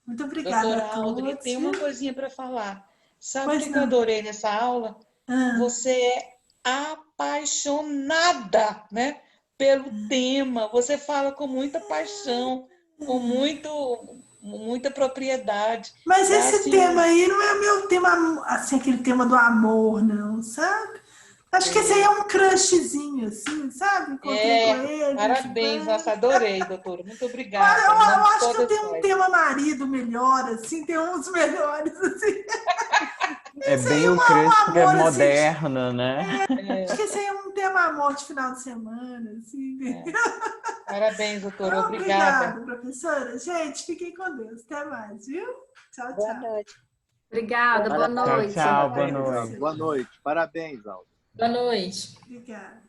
Speaker 1: Muito obrigada
Speaker 3: Doutora
Speaker 1: a todos.
Speaker 3: Aldri, tem uma coisinha para falar. Sabe o que
Speaker 1: não.
Speaker 3: eu adorei nessa aula? Você é apaixonada, né, pelo tema. Você fala com muita paixão, com muita propriedade.
Speaker 1: Mas esse
Speaker 3: assim,
Speaker 1: tema aí não é o meu tema, assim, aquele tema do amor, não, sabe? Acho que esse aí é um crushzinho, assim, sabe? Encontrei com ele.
Speaker 3: Parabéns, nossa, adorei, doutora. Muito obrigada.
Speaker 1: Eu acho que eu tenho um tema marido melhor, assim, tem uns melhores, assim.
Speaker 5: É bem o crush que é moderno, assim, né?
Speaker 1: Acho que esse aí é um tema amor de final de semana, assim.
Speaker 3: Parabéns, doutora. Obrigada.
Speaker 1: Obrigada, professora. Gente, fiquem com Deus. Até mais, viu? Tchau, tchau. Boa
Speaker 6: noite.
Speaker 4: Obrigada, boa noite.
Speaker 5: Tchau, boa noite.
Speaker 6: Boa noite. Parabéns, Aldo.
Speaker 4: Boa noite.
Speaker 1: Obrigada.